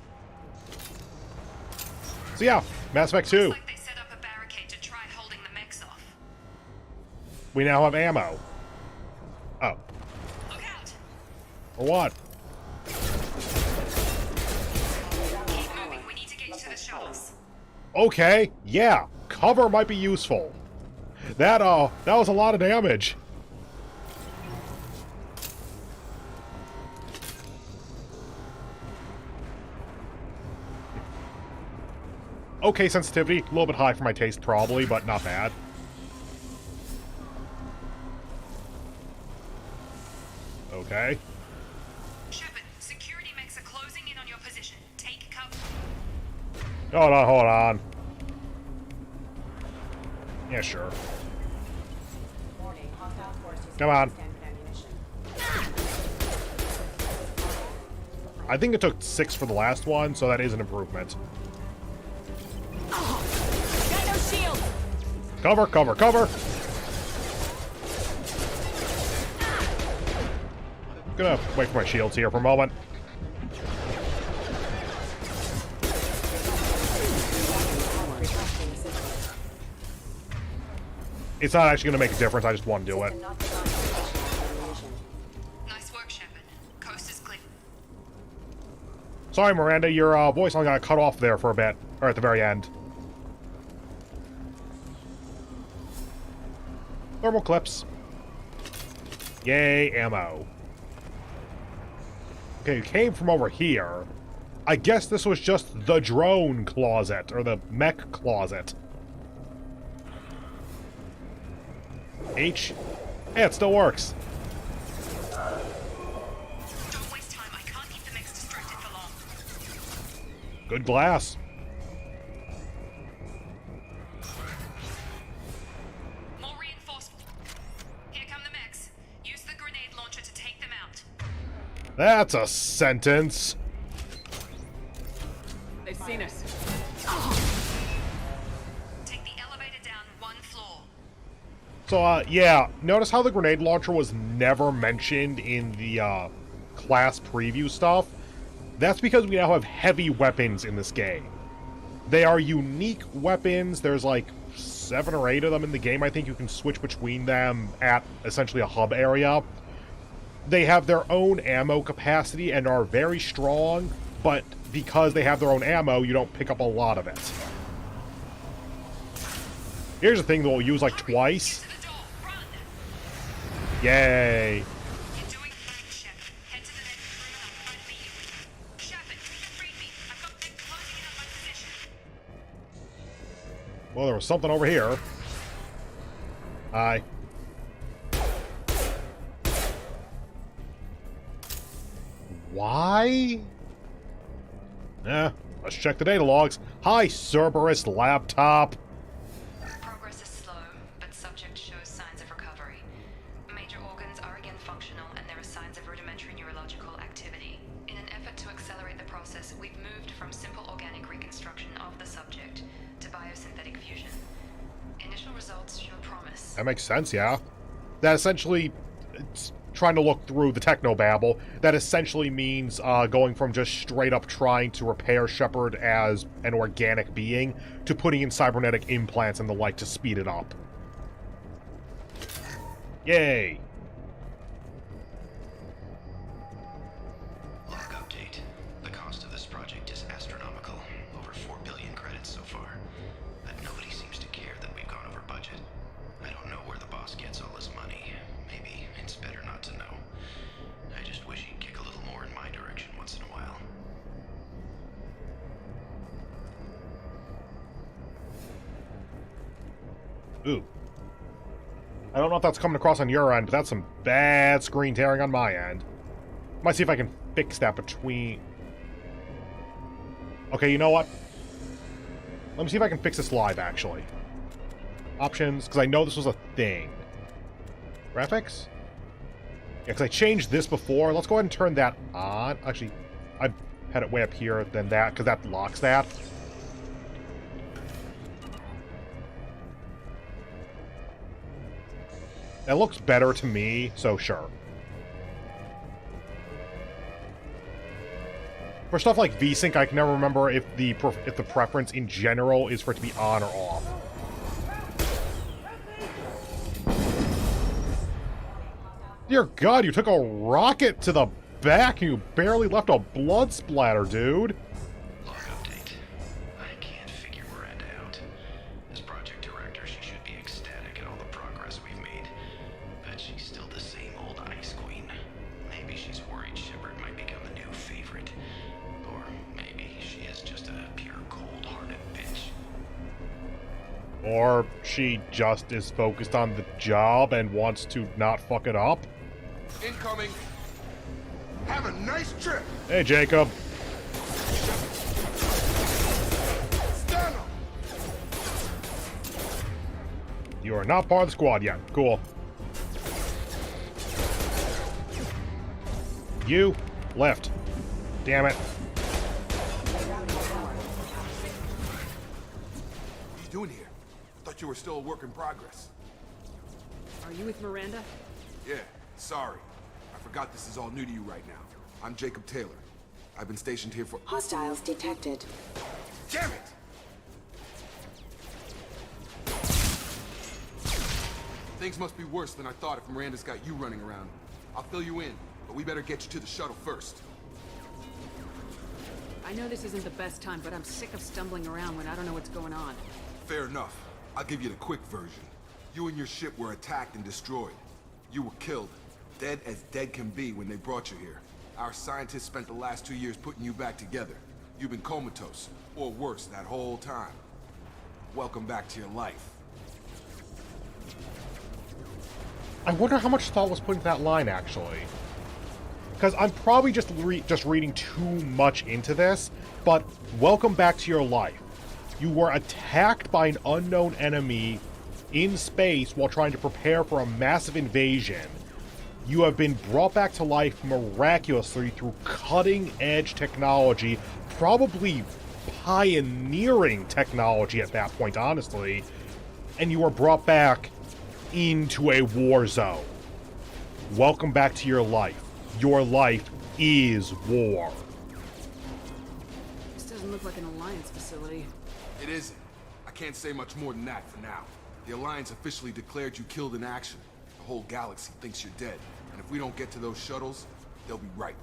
So yeah, Mass Effect 2. Looks like they set up a barricade to try holding the mechs off. We now have ammo. Oh. Look out! Or what? Keep moving. We need to get you to the shuttles. Okay, yeah. Cover might be useful. That was a lot of damage. Okay, sensitivity. A little bit high for my taste, probably, but not bad. Okay. Shepard, security mechs are closing in on your position. Take cover. Hold on. Yeah, sure. Come on. I think it took 6 for the last one, so that is an improvement. Got no shield! Cover, cover, cover! Gonna wait for my shields here for a moment. It's not actually gonna make a difference, I just want to do it. Nice work, Shepard. Coast is clear. Sorry, Miranda, your voice only got cut off there for a bit, or at the very end. Thermal clips. Yay, ammo. Okay, it came from over here. I guess this was just the drone closet, or the mech closet. H. Yeah, it still works. Don't waste time. I can't keep the mechs distracted for long. Good glass. More reinforcements. Here come the mechs. Use the grenade launcher to take them out. That's a sentence. They've seen us. Take the elevator down 1 floor. So, yeah, notice how the grenade launcher was never mentioned in the, class preview stuff? That's because we now have heavy weapons in this game. They are unique weapons. There's, like, 7 or 8 of them in the game. I think you can switch between them at essentially a hub area. They have their own ammo capacity and are very strong, but because they have their own ammo, you don't pick up a lot of it. Here's the thing that we'll use like twice. Yay. Well, there was something over here. Hi. Why? Let's check the data logs. Hi, Cerberus laptop. Progress is slow, but subject shows signs of recovery. Major organs are again functional, and there are signs of rudimentary neurological activity. In an effort to accelerate the process, we've moved from simple organic reconstruction of the subject to biosynthetic fusion. Initial results show promise. That makes sense, yeah. That essentially, it's trying to look through the technobabble, that essentially means going from just straight up trying to repair Shepard as an organic being to putting in cybernetic implants and the like to speed it up. Yay! Log update. The cost of this project is astronomical. Over 4 billion credits so far. But nobody seems to care that we've gone over budget. I don't know where the boss gets all his money. Maybe it's better not to know. I just wish he'd kick a little more in my direction once in a while. Ooh. I don't know if that's coming across on your end, but that's some bad screen tearing on my end. Might see if I can fix that between... Okay, you know what? Let me see if I can fix this live, actually. Options, because I know this was a thing. Graphics? Yeah, because I changed this before. Let's go ahead and turn that on. Actually, I had it way up here than that, because that locks that. It looks better to me, so sure. For stuff like VSync, I can never remember if the preference in general is for it to be on or off. Dear God, you took a rocket to the back and you barely left a blood splatter, dude. Log update. I can't figure Miranda out. As project director, she should be ecstatic at all the progress we've made. But she's still the same old Ice Queen. Maybe she's worried Shepard might become a new favorite. Or maybe she is just a pure cold-hearted bitch. Or she just is focused on the job and wants to not fuck it up. Incoming. Have a nice trip. Hey, Jacob. Stand up. You are not part of the squad yet. Cool. You left. Damn it. What are you doing here? I thought you were still a work in progress. Are you with Miranda? Yeah, sorry. I forgot this is all new to you right now. I'm Jacob Taylor. I've been stationed here for... Hostiles detected. Damn it! Things must be worse than I thought if Miranda's got you running around. I'll fill you in, but we better get you to the shuttle first. I know this isn't the best time, but I'm sick of stumbling around when I don't know what's going on. Fair enough. I'll give you the quick version. You and your ship were attacked and destroyed. You were killed. Dead as dead can be when they brought you here. Our scientists spent the last 2 years putting you back together. You've been comatose, or worse, that whole time. Welcome back to your life. I wonder how much thought was put into that line, actually. Because I'm probably just reading too much into this, but welcome back to your life. You were attacked by an unknown enemy in space while trying to prepare for a massive invasion. You have been brought back to life miraculously through cutting-edge technology, probably pioneering technology at that point, honestly, and you are brought back into a war zone. Welcome back to your life. Your life is war. This doesn't look like an Alliance facility. It isn't. I I can't say much more than that for now. The Alliance officially declared you killed in action. The whole galaxy thinks you're dead. And if we don't get to those shuttles, they'll be right.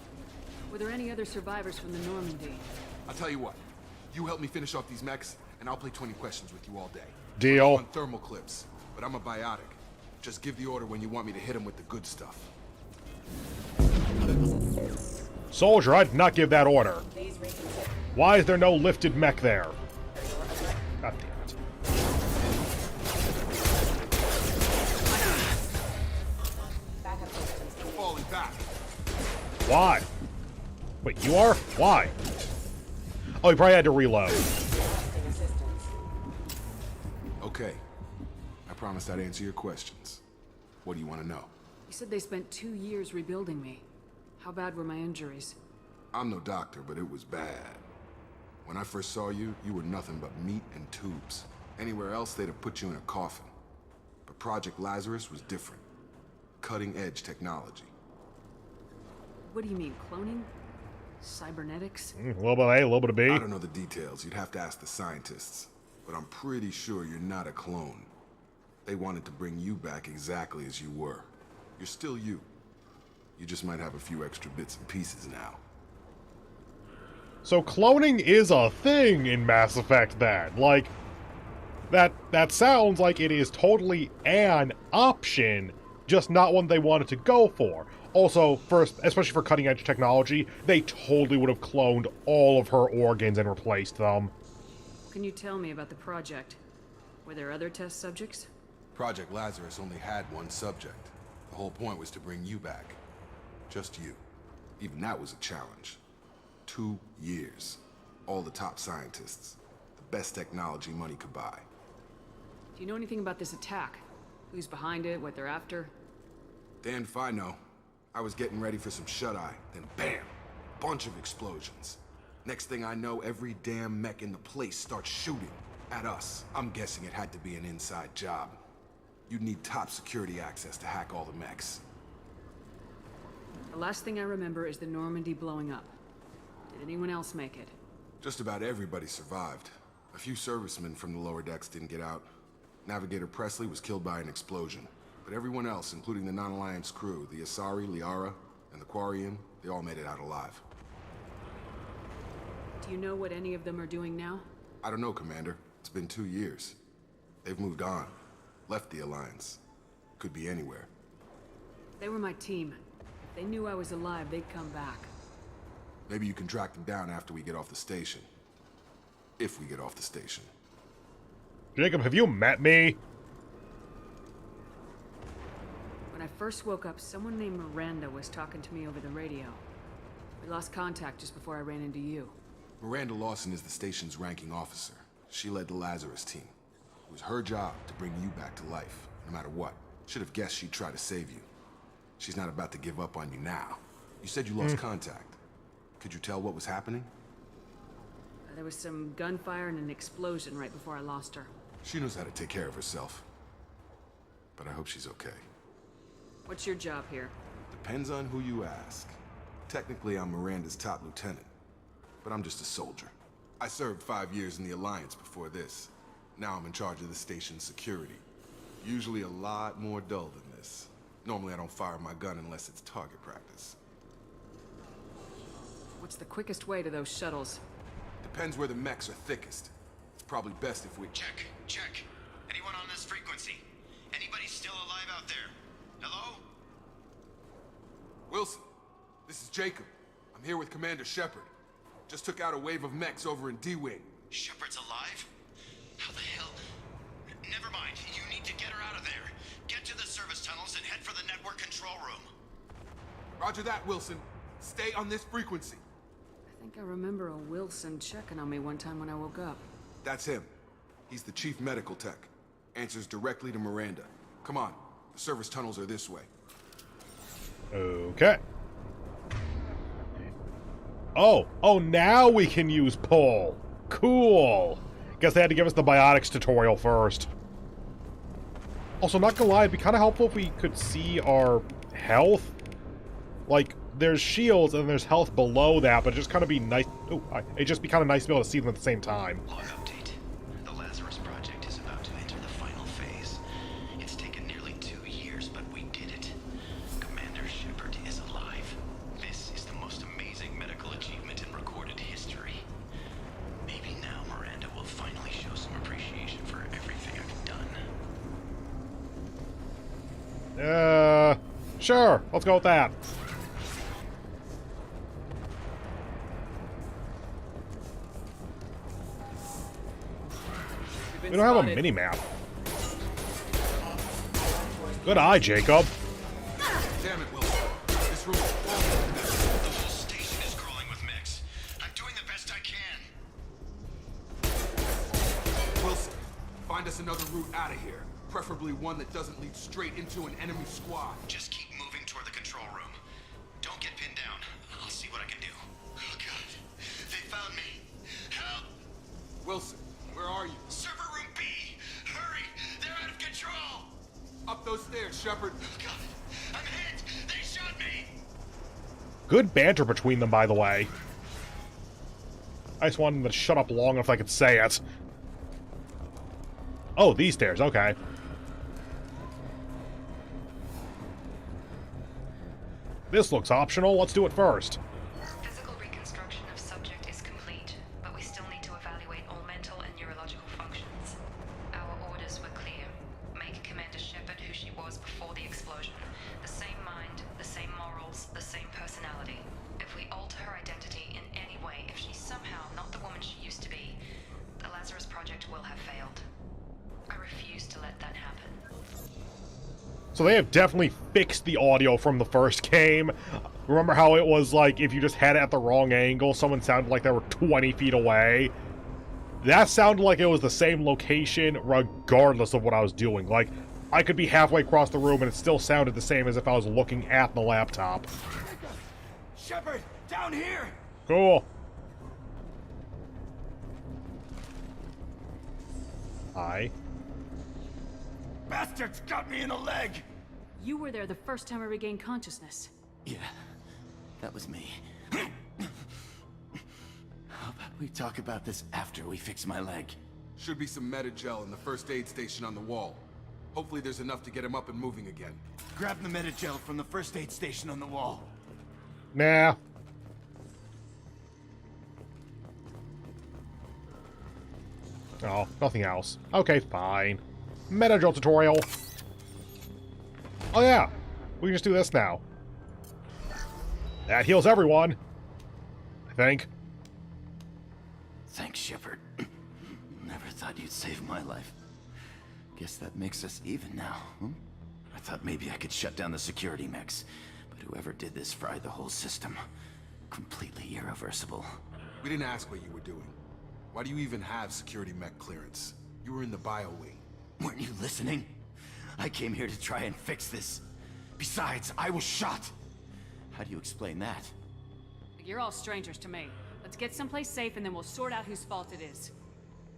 Were there any other survivors from the Normandy? I'll tell you what. You help me finish off these mechs, and I'll play 20 questions with you all day. Deal. On thermal clips, but I'm a biotic. Just give the order when you want me to hit them with the good stuff. Soldier, I did not give that order. Why is there no lifted mech there? God damn it. Falling back. Why? Wait, you are? Why? Oh, you probably had to reload. Okay. I promised I'd answer your questions. What do you want to know? You said they spent 2 years rebuilding me. How bad were my injuries? I'm no doctor, but it was bad. When I first saw you, you were nothing but meat and tubes. Anywhere else, they'd have put you in a coffin. But Project Lazarus was different. Cutting-edge technology. What do you mean, cloning? Cybernetics? A little bit of A, a little bit of B. I don't know the details. You'd have to ask the scientists. But I'm pretty sure you're not a clone. They wanted to bring you back exactly as you were. You're still you. You just might have a few extra bits and pieces now. So cloning is a thing in Mass Effect then. Like, that sounds like it is totally an option, just not one they wanted to go for. Also, first, especially for cutting-edge technology, they totally would have cloned all of her organs and replaced them. Can you tell me about the project? Were there other test subjects? Project Lazarus only had one subject. The whole point was to bring you back. Just you. Even that was a challenge. 2 years. All the top scientists. The best technology money could buy. Do you know anything about this attack? Who's behind it, what they're after? Damned if I know. I was getting ready for some shut-eye, then bam! Bunch of explosions. Next thing I know, every damn mech in the place starts shooting at us. I'm guessing it had to be an inside job. You'd need top security access to hack all the mechs. The last thing I remember is the Normandy blowing up. Did anyone else make it? Just about everybody survived. A few servicemen from the lower decks didn't get out. Navigator Presley was killed by an explosion. But everyone else, including the non-Alliance crew, the Asari, Liara, and the Quarian, they all made it out alive. Do you know what any of them are doing now? I don't know, Commander. It's been 2 years. They've moved on. Left the Alliance. Could be anywhere. They were my team. If they knew I was alive, they'd come back. Maybe you can track them down after we get off the station. If we get off the station. Jacob, have you met me? When I first woke up, someone named Miranda was talking to me over the radio. We lost contact just before I ran into you. Miranda Lawson is the station's ranking officer. She led the Lazarus team. It was her job to bring you back to life, no matter what. Should have guessed she'd try to save you. She's not about to give up on you now. You said you lost contact. Could you tell what was happening? There was some gunfire and an explosion right before I lost her. She knows how to take care of herself. But I hope she's okay. What's your job here? Depends on who you ask. Technically, I'm Miranda's top lieutenant. But I'm just a soldier. I served 5 years in the Alliance before this. Now I'm in charge of the station's security. Usually a lot more dull than this. Normally I don't fire my gun unless it's target practice. What's the quickest way to those shuttles? Depends where the mechs are thickest. It's probably best if we... Check. Anyone on this frequency? Anybody still alive out there? Hello? Wilson, this is Jacob. I'm here with Commander Shepard. Just took out a wave of mechs over in D-Wing. Shepard's alive? How the hell? Never mind. You need to get her out of there. Get to the service tunnels and head for the network control room. Roger that, Wilson. Stay on this frequency. I think I remember a Wilson checking on me one time when I woke up. That's him. He's the chief medical tech. Answers directly to Miranda. Come on. The service tunnels are this way. Okay. Oh, now we can use pull. Cool. Guess they had to give us the biotics tutorial first. Also, not gonna lie, it'd be kind of helpful if we could see our health. Like, there's shields and there's health below that, but it'd just kind of be nice. It'd just be kind of nice to be able to see them at the same time. Log update. The Lazarus Project Sure. Let's go with that. We don't have a mini-map. Good eye, Jacob. Damn it, Wilson. This room is full. The whole station is crawling with mechs. I'm doing the best I can. Wilson, find us another route out of here. Preferably one that doesn't lead straight into an enemy squad. Just keep moving toward the control room. Don't get pinned down. I'll see what I can do. Oh, God. They found me. Help! Wilson, where are you? Server room B! Hurry! They're out of control! Up those stairs, Shepard. Oh, God. I'm hit! They shot me! Good banter between them, by the way. I just wanted them to shut up long enough I could say it. Oh, these stairs, okay. This looks optional. Let's do it first. Physical reconstruction of subject is complete, but we still need to evaluate all mental and neurological functions. Our orders were clear. Make Commander Shepard who she was before the explosion. The same mind, the same morals, the same personality. If we alter her identity in any way, if she's somehow not the woman she used to be, the Lazarus Project will have failed. I refuse to let that happen. So they have definitely fixed the audio from the first game. Remember how it was like, if you just had it at the wrong angle, someone sounded like they were 20 feet away? That sounded like it was the same location regardless of what I was doing. Like, I could be halfway across the room and it still sounded the same as if I was looking at the laptop. Shepard, down here! Cool. Hi. Bastards got me in the leg! You were there the first time I regained consciousness. Yeah, that was me. How about we talk about this after we fix my leg? Should be some Medi-gel in the first aid station on the wall. Hopefully there's enough to get him up and moving again. Grab the Medi-gel from the first aid station on the wall. Nah. Oh, nothing else. Okay, fine. Medi-gel tutorial. Oh yeah, we can just do this now. That heals everyone. I think. Thanks, Shepard. Never thought you'd save my life. Guess that makes us even now, huh? I thought maybe I could shut down the security mechs, but whoever did this fried the whole system. Completely irreversible. We didn't ask what you were doing. Why do you even have security mech clearance? You were in the bio wing. Weren't you listening? I came here to try and fix this. Besides, I was shot. How do you explain that? You're all strangers to me. Let's get someplace safe and then we'll sort out whose fault it is.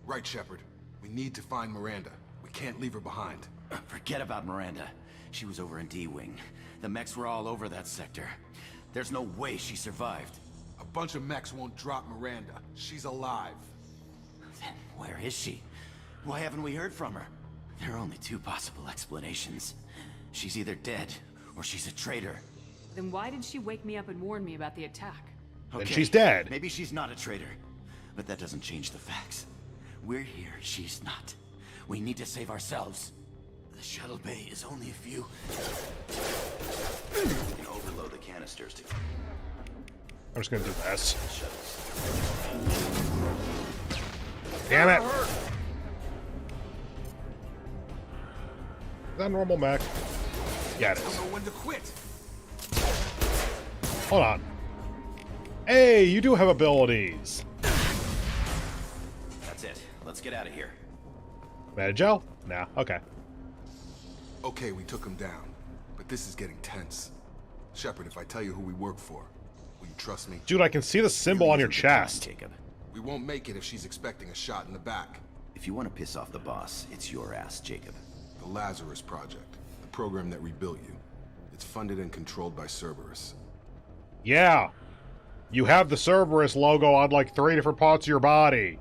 Right, Shepard. We need to find Miranda. We can't leave her behind. Forget about Miranda. She was over in D-Wing. The mechs were all over that sector. There's no way she survived. A bunch of mechs won't drop Miranda. She's alive. Then where is she? Why haven't we heard from her? There are only two possible explanations. She's either dead, or she's a traitor. Then why did she wake me up and warn me about the attack? Then she's dead. Maybe she's not a traitor. But that doesn't change the facts. We're here, she's not. We need to save ourselves. The shuttle bay is only a few... We can overload the canisters to... I'm just gonna do this. Damn it! Is that a normal mech? Yeah, it I don't is. know when to quit. Hold on. Hey, you do have abilities. That's it. Let's get out of here. Medi-gel? Nah, okay. Okay, we took him down. But this is getting tense. Shepard, if I tell you who we work for, will you trust me? Dude, I can see the symbol on your chest. Jacob. We won't make it if she's expecting a shot in the back. If you want to piss off the boss, it's your ass, Jacob. The Lazarus Project. The program that rebuilt you. It's funded and controlled by Cerberus. Yeah. You have the Cerberus logo on like 3 different parts of your body.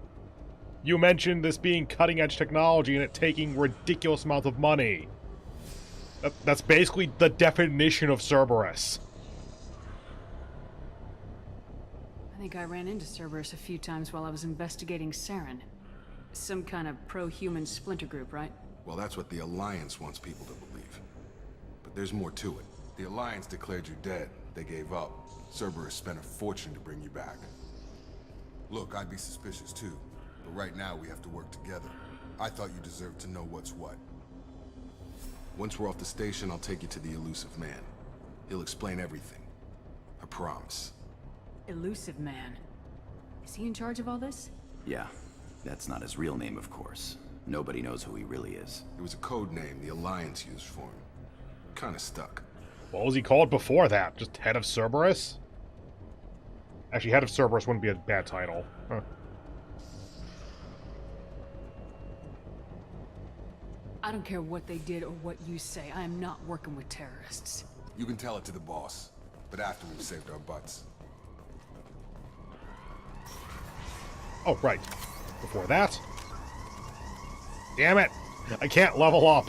You mentioned this being cutting-edge technology and it taking ridiculous amounts of money. That's basically the definition of Cerberus. I think I ran into Cerberus a few times while I was investigating Saren. Some kind of pro-human splinter group, right? Well, that's what the Alliance wants people to believe. But there's more to it. The Alliance declared you dead. They gave up. Cerberus spent a fortune to bring you back. Look, I'd be suspicious too, but right now we have to work together. I thought you deserved to know what's what. Once we're off the station, I'll take you to the Elusive Man. He'll explain everything. I promise. Elusive Man. Is he in charge of all this? Yeah, that's not his real name, of course. Nobody knows who he really is. It was a code name the Alliance used for him. Kinda stuck. What was he called before that? Just Head of Cerberus? Actually, Head of Cerberus wouldn't be a bad title. Huh. I don't care what they did or what you say. I am not working with terrorists. You can tell it to the boss, but after we've saved our butts. Oh, right. Before that. Damn it! I can't level up.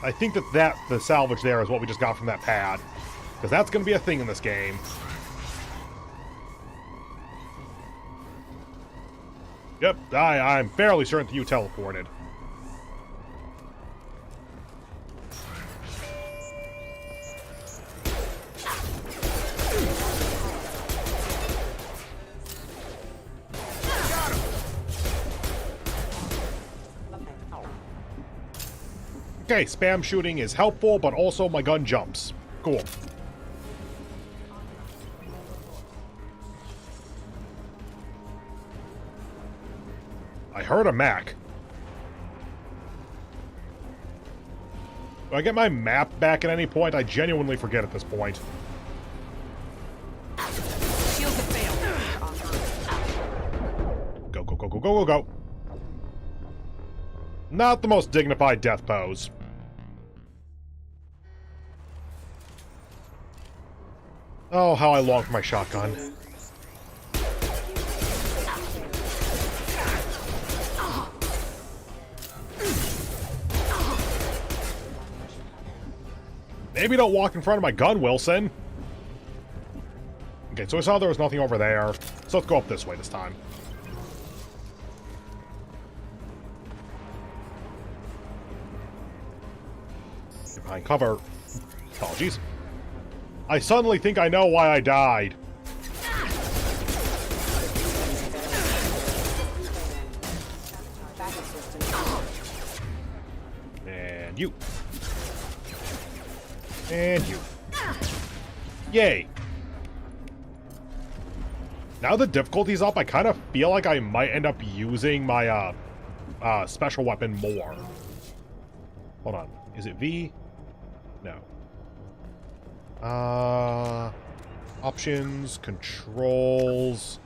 I think that the salvage there is what we just got from that pad. Because that's going to be a thing in this game. Yep, I'm fairly certain that you teleported. Okay, spam shooting is helpful, but also my gun jumps. Cool. I heard a Mac. Do I get my map back at any point? I genuinely forget at this point. Shields have failed. Go, go, go, go, go, go, go. Not the most dignified death pose. Oh, how I long for my shotgun. Maybe don't walk in front of my gun, Wilson. Okay, so I saw there was nothing over there. So let's go up this way this time. Get behind cover. Apologies. I suddenly think I know why I died. And you. And you. Yay. Now the difficulty's up, I kind of feel like I might end up using my special weapon more. Hold on. Is it V? No. Options, controls.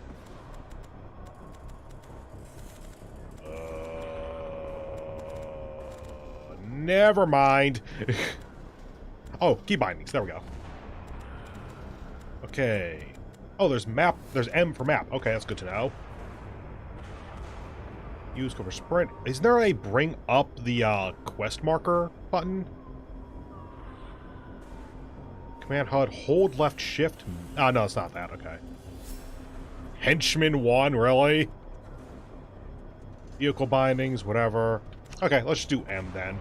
Never mind. Oh, key bindings. There we go. Okay. Oh, there's map. There's M for map. Okay, that's good to know. Use cover sprint. Is there a bring up the quest marker button? Command HUD, hold left shift. Oh, no, it's not that. Okay. Henchman 1, really? Vehicle bindings, whatever. Okay, let's just do M then.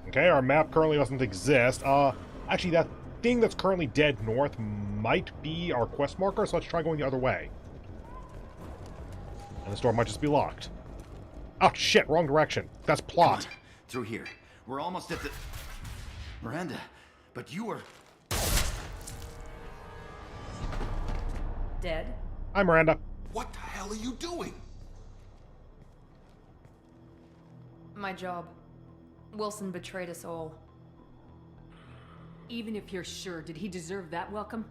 Okay, our map currently doesn't exist. Actually, that thing that's currently dead north might be our quest marker, so let's try going the other way. And the door might just be locked. Oh, shit, wrong direction. That's plot. Through here. We're almost at the... Miranda, but you were... Dead? Hi, Miranda. What the hell are you doing? My job. Wilson betrayed us all. Even if you're sure, did he deserve that welcome?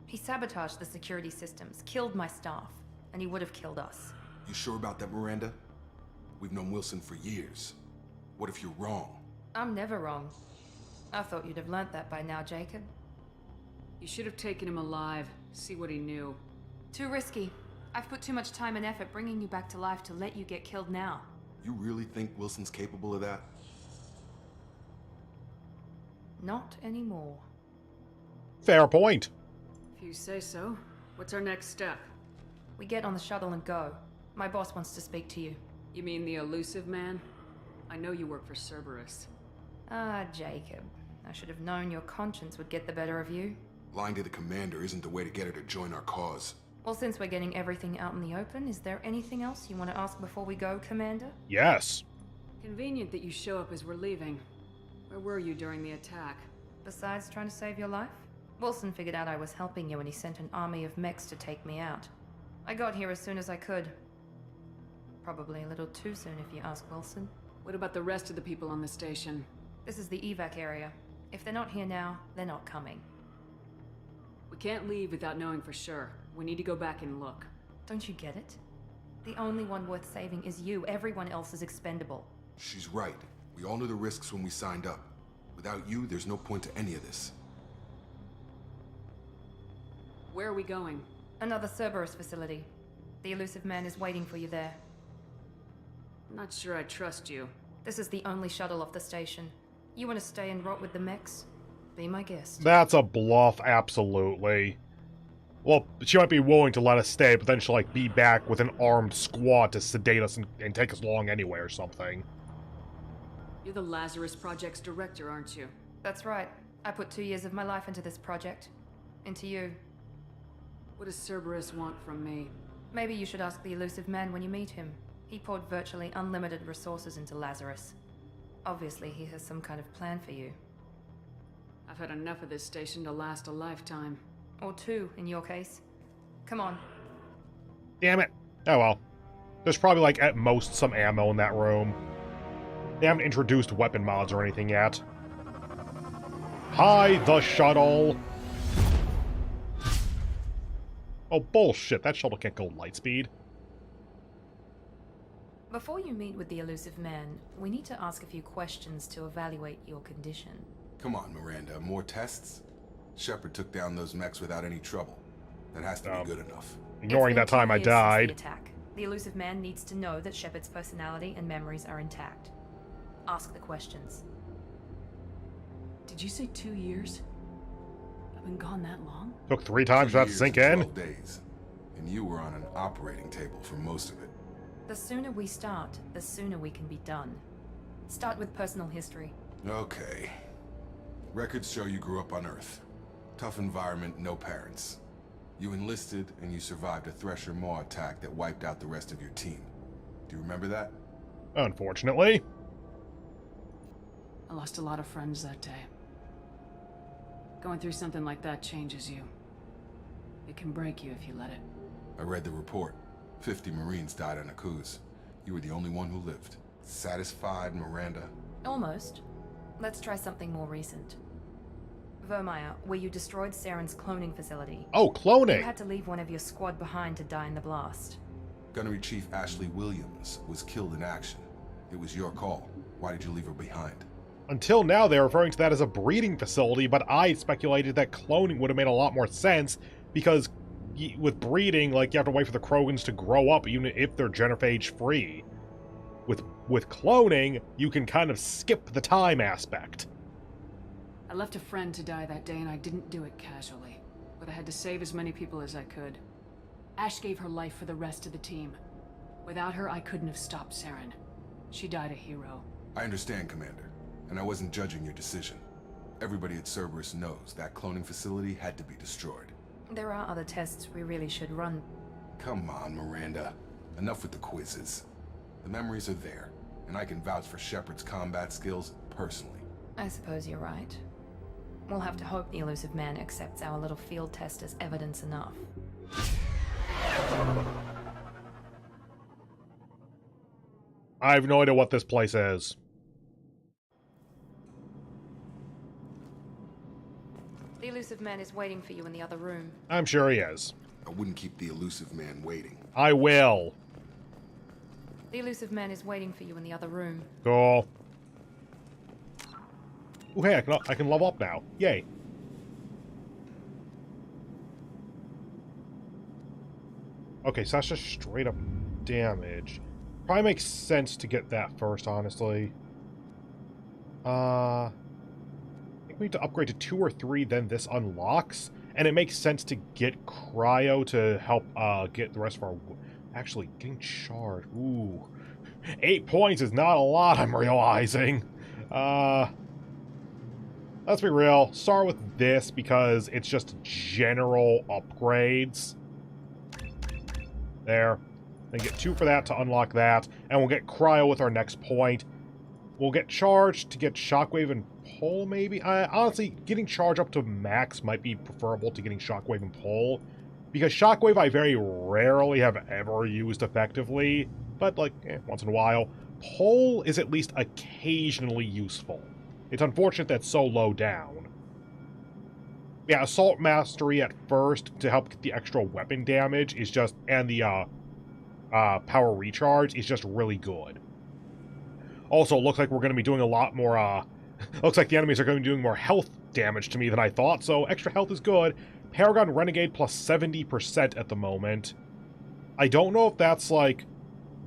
He sabotaged the security systems, killed my staff, and he would have killed us. You sure about that, Miranda? We've known Wilson for years. What if you're wrong? I'm never wrong. I thought you'd have learnt that by now, Jacob. You should have taken him alive, see what he knew. Too risky. I've put too much time and effort bringing you back to life to let you get killed now. You really think Wilson's capable of that? Not anymore. Fair point. If you say so. What's our next step? We get on the shuttle and go. My boss wants to speak to you. You mean the elusive man? I know you work for Cerberus. Ah, Jacob. I should have known your conscience would get the better of you. Lying to the commander isn't the way to get her to join our cause. Well, since we're getting everything out in the open, is there anything else you want to ask before we go, Commander? Yes. Convenient that you show up as we're leaving. Where were you during the attack? Besides trying to save your life? Wilson figured out I was helping you when he sent an army of mechs to take me out. I got here as soon as I could. Probably a little too soon if you ask Wilson. What about the rest of the people on the station? This is the evac area. If they're not here now, they're not coming. We can't leave without knowing for sure. We need to go back and look. Don't you get it? The only one worth saving is you. Everyone else is expendable. She's right. We all knew the risks when we signed up. Without you, there's no point to any of this. Where are we going? Another Cerberus facility. The elusive man is waiting for you there. I'm not sure I trust you. This is the only shuttle off the station. You want to stay and rot with the mechs? Be my guest. That's a bluff, absolutely. Well, she might be willing to let us stay, but then she'll, like, be back with an armed squad to sedate us and take us along anyway or something. You're the Lazarus Project's director, aren't you? That's right. I put 2 years of my life into this project. Into you. What does Cerberus want from me? Maybe you should ask the elusive man when you meet him. He poured virtually unlimited resources into Lazarus. Obviously, he has some kind of plan for you. I've had enough of this station to last a lifetime. Or 2, in your case. Come on. Damn it. Oh well. There's probably, like, at most some ammo in that room. They haven't introduced weapon mods or anything yet. Hi, the shuttle! Oh, bullshit. That shuttle can't go light speed. Before you meet with the elusive man, we need to ask a few questions to evaluate your condition. Come on, Miranda. More tests? Shepard took down those mechs without any trouble. That has to be good enough. Ignoring that time I died. The attack. The elusive man needs to know that Shepard's personality and memories are intact. Ask the questions. Did you say 2 years? I've been gone that long? Took 3 times for that to sink in. 12 days. And you were on an operating table for most of it. The sooner we start, the sooner we can be done. Start with personal history. Okay. Records show you grew up on Earth. Tough environment, no parents. You enlisted, and you survived a Thresher Maw attack that wiped out the rest of your team. Do you remember that? Unfortunately. I lost a lot of friends that day. Going through something like that changes you. It can break you if you let it. I read the report. 50 Marines died on a cruise. You were the only one who lived. Satisfied, Miranda? Almost. Let's try something more recent. Vermeer, where you destroyed Saren's cloning facility. Oh, cloning! You had to leave one of your squad behind to die in the blast. Gunnery Chief Ashley Williams was killed in action. It was your call. Why did you leave her behind? Until now, they're referring to that as a breeding facility, but I speculated that cloning would have made a lot more sense, because with breeding, like, you have to wait for the Krogans to grow up, even if they're genophage-free. With cloning, you can kind of skip the time aspect. I left a friend to die that day, and I didn't do it casually. But I had to save as many people as I could. Ash gave her life for the rest of the team. Without her, I couldn't have stopped Saren. She died a hero. I understand, Commander. And I wasn't judging your decision. Everybody at Cerberus knows that cloning facility had to be destroyed. There are other tests we really should run. Come on, Miranda. Enough with the quizzes. The memories are there, and I can vouch for Shepard's combat skills personally. I suppose you're right. We'll have to hope the elusive man accepts our little field test as evidence enough. I have no idea what this place is. The elusive man is waiting for you in the other room. I'm sure he is. I wouldn't keep the elusive man waiting. I will. The elusive man is waiting for you in the other room. Cool. Ooh, hey, I can level up now. Yay. Okay, so that's just straight up damage. Probably makes sense to get that first, honestly. I think we need to upgrade to 2 or 3, then this unlocks. And it makes sense to get Cryo to help get the rest of our Actually, getting charged. Ooh. 8 points is not a lot, I'm realizing. Let's be real. Start with this because it's just general upgrades. There. Then get 2 for that to unlock that. And we'll get Cryo with our next point. We'll get charged to get Shockwave and Pull, maybe? Honestly, getting charge up to max might be preferable to getting Shockwave and Pull. Because Shockwave I very rarely have ever used effectively. But, like, once in a while. Pull is at least occasionally useful. It's unfortunate that's so low down. Yeah, Assault Mastery at first to help get the extra weapon damage is just... And the, Power Recharge is just really good. Also, looks like we're going to be doing a lot more, looks like the enemies are going to be doing more health damage to me than I thought, so extra health is good. Paragon Renegade plus 70% at the moment. I don't know if that's, like,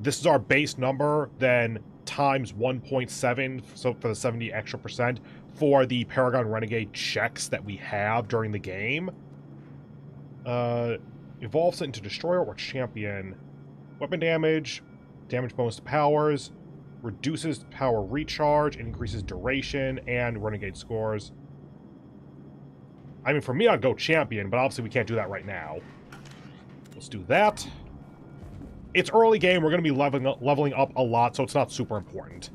this is our base number, then times 1.7, so for the 70 extra percent, for the Paragon Renegade checks that we have during the game. Evolves it into Destroyer or Champion. Weapon damage, damage bonus to powers, reduces power recharge, and increases duration and Renegade scores. I mean, for me, I'd go Champion, but obviously we can't do that right now. Let's do that. It's early game, we're going to be leveling up a lot, so it's not super important.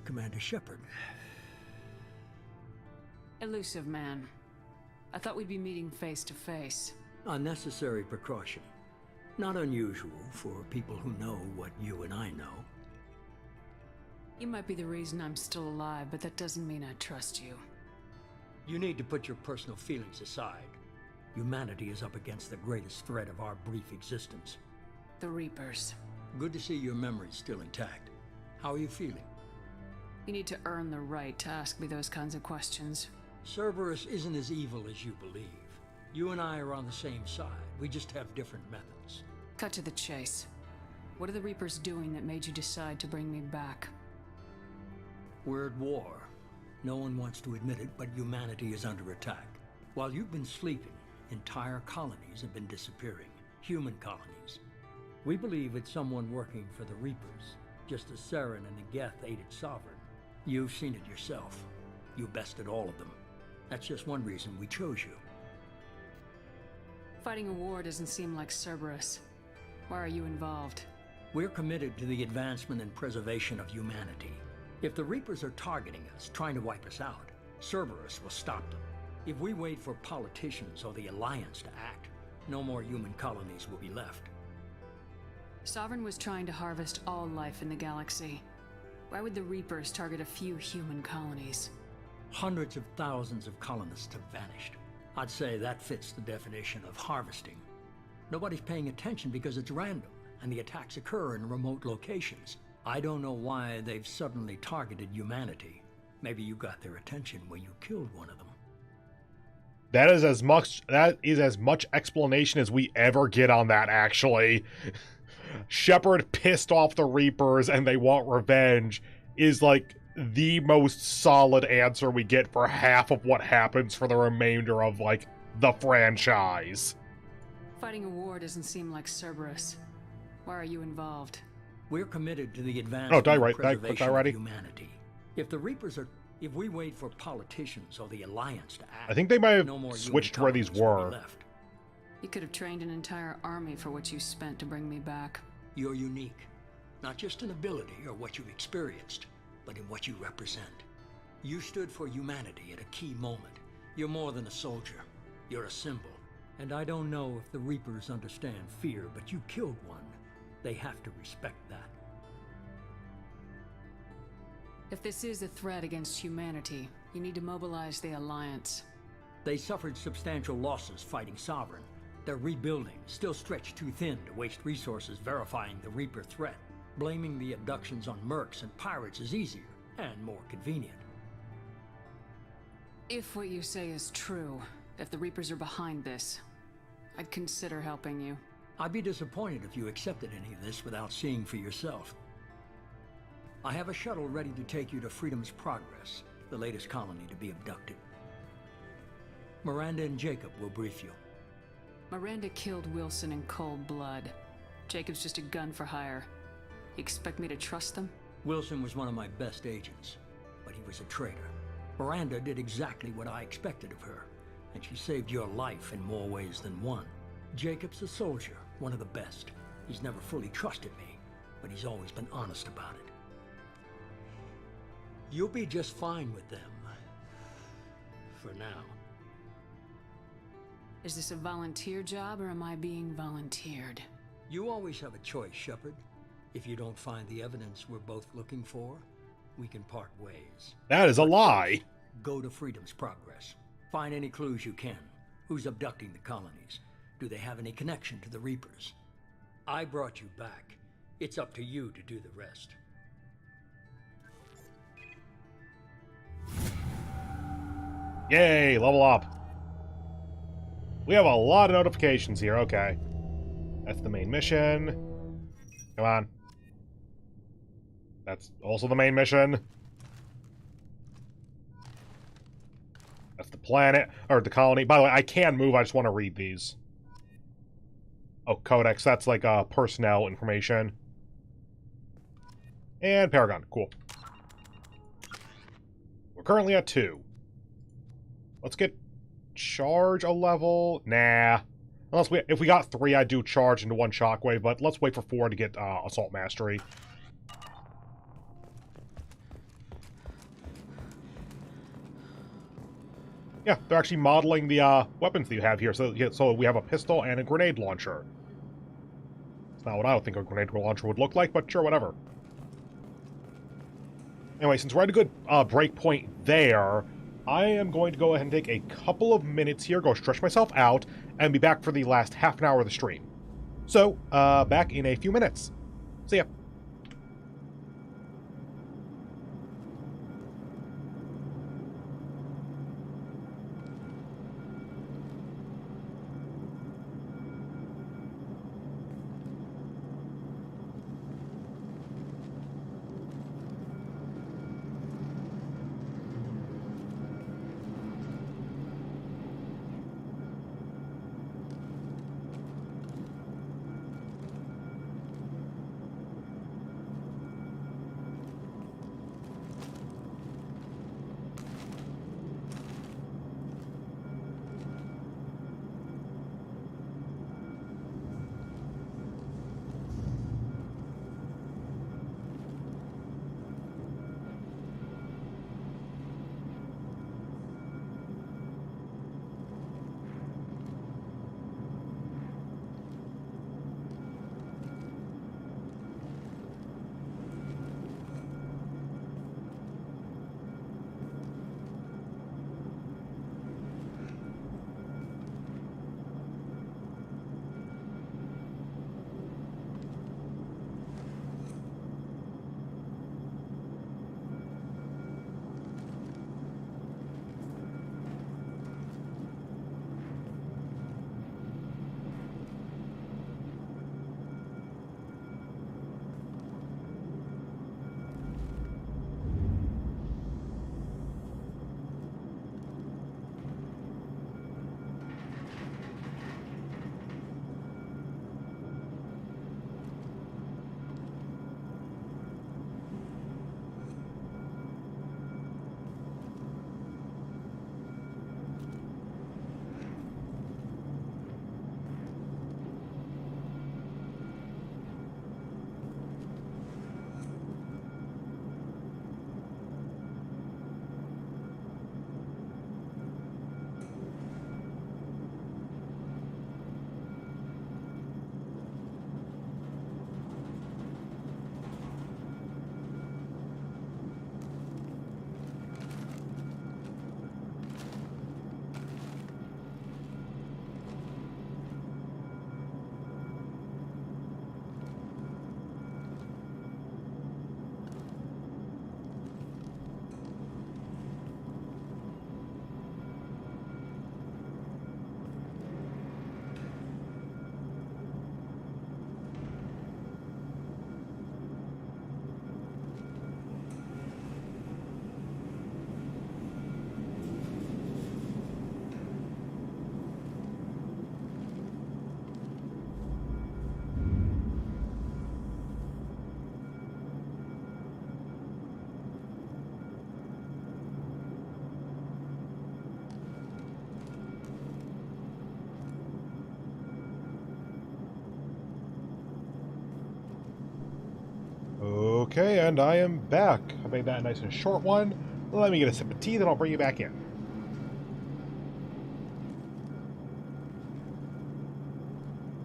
Commander Shepard. Elusive man. I thought we'd be meeting face to face. Unnecessary precaution. Not unusual for people who know what you and I know. You might be the reason I'm still alive, but that doesn't mean I trust you. You need to put your personal feelings aside. Humanity is up against the greatest threat of our brief existence. The Reapers. Good to see your memory's still intact. How are you feeling? You need to earn the right to ask me those kinds of questions. Cerberus isn't as evil as you believe. You and I are on the same side. We just have different methods. Cut to the chase. What are the Reapers doing that made you decide to bring me back? We're at war. No one wants to admit it, but humanity is under attack. While you've been sleeping, entire colonies have been disappearing. Human colonies. We believe it's someone working for the Reapers, just as Saren and the Geth aided Sovereign. You've seen it yourself. You bested all of them. That's just one reason we chose you. Fighting a war doesn't seem like Cerberus. Why are you involved? We're committed to the advancement and preservation of humanity. If the Reapers are targeting us, trying to wipe us out, Cerberus will stop them. If we wait for politicians or the Alliance to act, no more human colonies will be left. Sovereign was trying to harvest all life in the galaxy. Why would the Reapers target a few human colonies? Hundreds of thousands of colonists have vanished. I'd say that fits the definition of harvesting. Nobody's paying attention because it's random, and the attacks occur in remote locations. I don't know why they've suddenly targeted humanity. Maybe you got their attention when you killed one of them. That is as much explanation as we ever get on that, actually. Shepard pissed off the Reapers and they want revenge is like the most solid answer we get for half of what happens for the remainder of, like, the franchise. Fighting a war doesn't seem like Cerberus. Why are you involved? We're committed to the advancement and preservation of humanity. If the Reapers are... If we wait for politicians or the Alliance to act... I think they might have switched where these were. You could have trained an entire army for what you spent to bring me back. You're unique. Not just in ability or what you've experienced, but in what you represent. You stood for humanity at a key moment. You're more than a soldier. You're a symbol. And I don't know if the Reapers understand fear, but you killed one. They have to respect that. If this is a threat against humanity, you need to mobilize the Alliance. They suffered substantial losses fighting Sovereign. They're rebuilding, still stretched too thin to waste resources verifying the Reaper threat. Blaming the abductions on mercs and pirates is easier, and more convenient. If what you say is true, If the Reapers are behind this, I'd consider helping you. I'd be disappointed if you accepted any of this without seeing for yourself. I have a shuttle ready to take you to Freedom's Progress, the latest colony to be abducted. Miranda and Jacob will brief you. Miranda killed Wilson in cold blood. Jacob's just a gun for hire. You expect me to trust them? Wilson was one of my best agents, but he was a traitor. Miranda did exactly what I expected of her, and she saved your life in more ways than one. Jacob's a soldier, one of the best. He's never fully trusted me, but he's always been honest about it. You'll be just fine with them. For now. Is this a volunteer job, or am I being volunteered? You always have a choice, Shepard. If you don't find the evidence we're both looking for, we can part ways. That is a lie. Go to Freedom's Progress. Find any clues you can. Who's abducting the colonies? Do they have any connection to the Reapers? I brought you back. It's up to you to do the rest. Yay, level up. We have a lot of notifications here, okay. That's the main mission. Come on. That's also the main mission. That's the planet, or the colony. By the way, I can move, I just want to read these. Oh, Codex, that's like personnel information. And Paragon, cool. We're currently at 2. Let's get charge a level. Nah. If we got 3, I'd do charge into 1 shockwave, but let's wait for 4 to get assault mastery. Yeah, they're actually modeling the weapons that you have here. So we have a pistol and a grenade launcher. It's not what I would think a grenade launcher would look like, but sure, whatever. Anyway, since we're at a good break point there, I am going to go ahead and take a couple of minutes here, go stretch myself out, and be back for the last half an hour of the stream. So, back in a few minutes. See ya. Okay, and I am back. I made that a nice and short one. Let me get a sip of tea, then I'll bring you back in.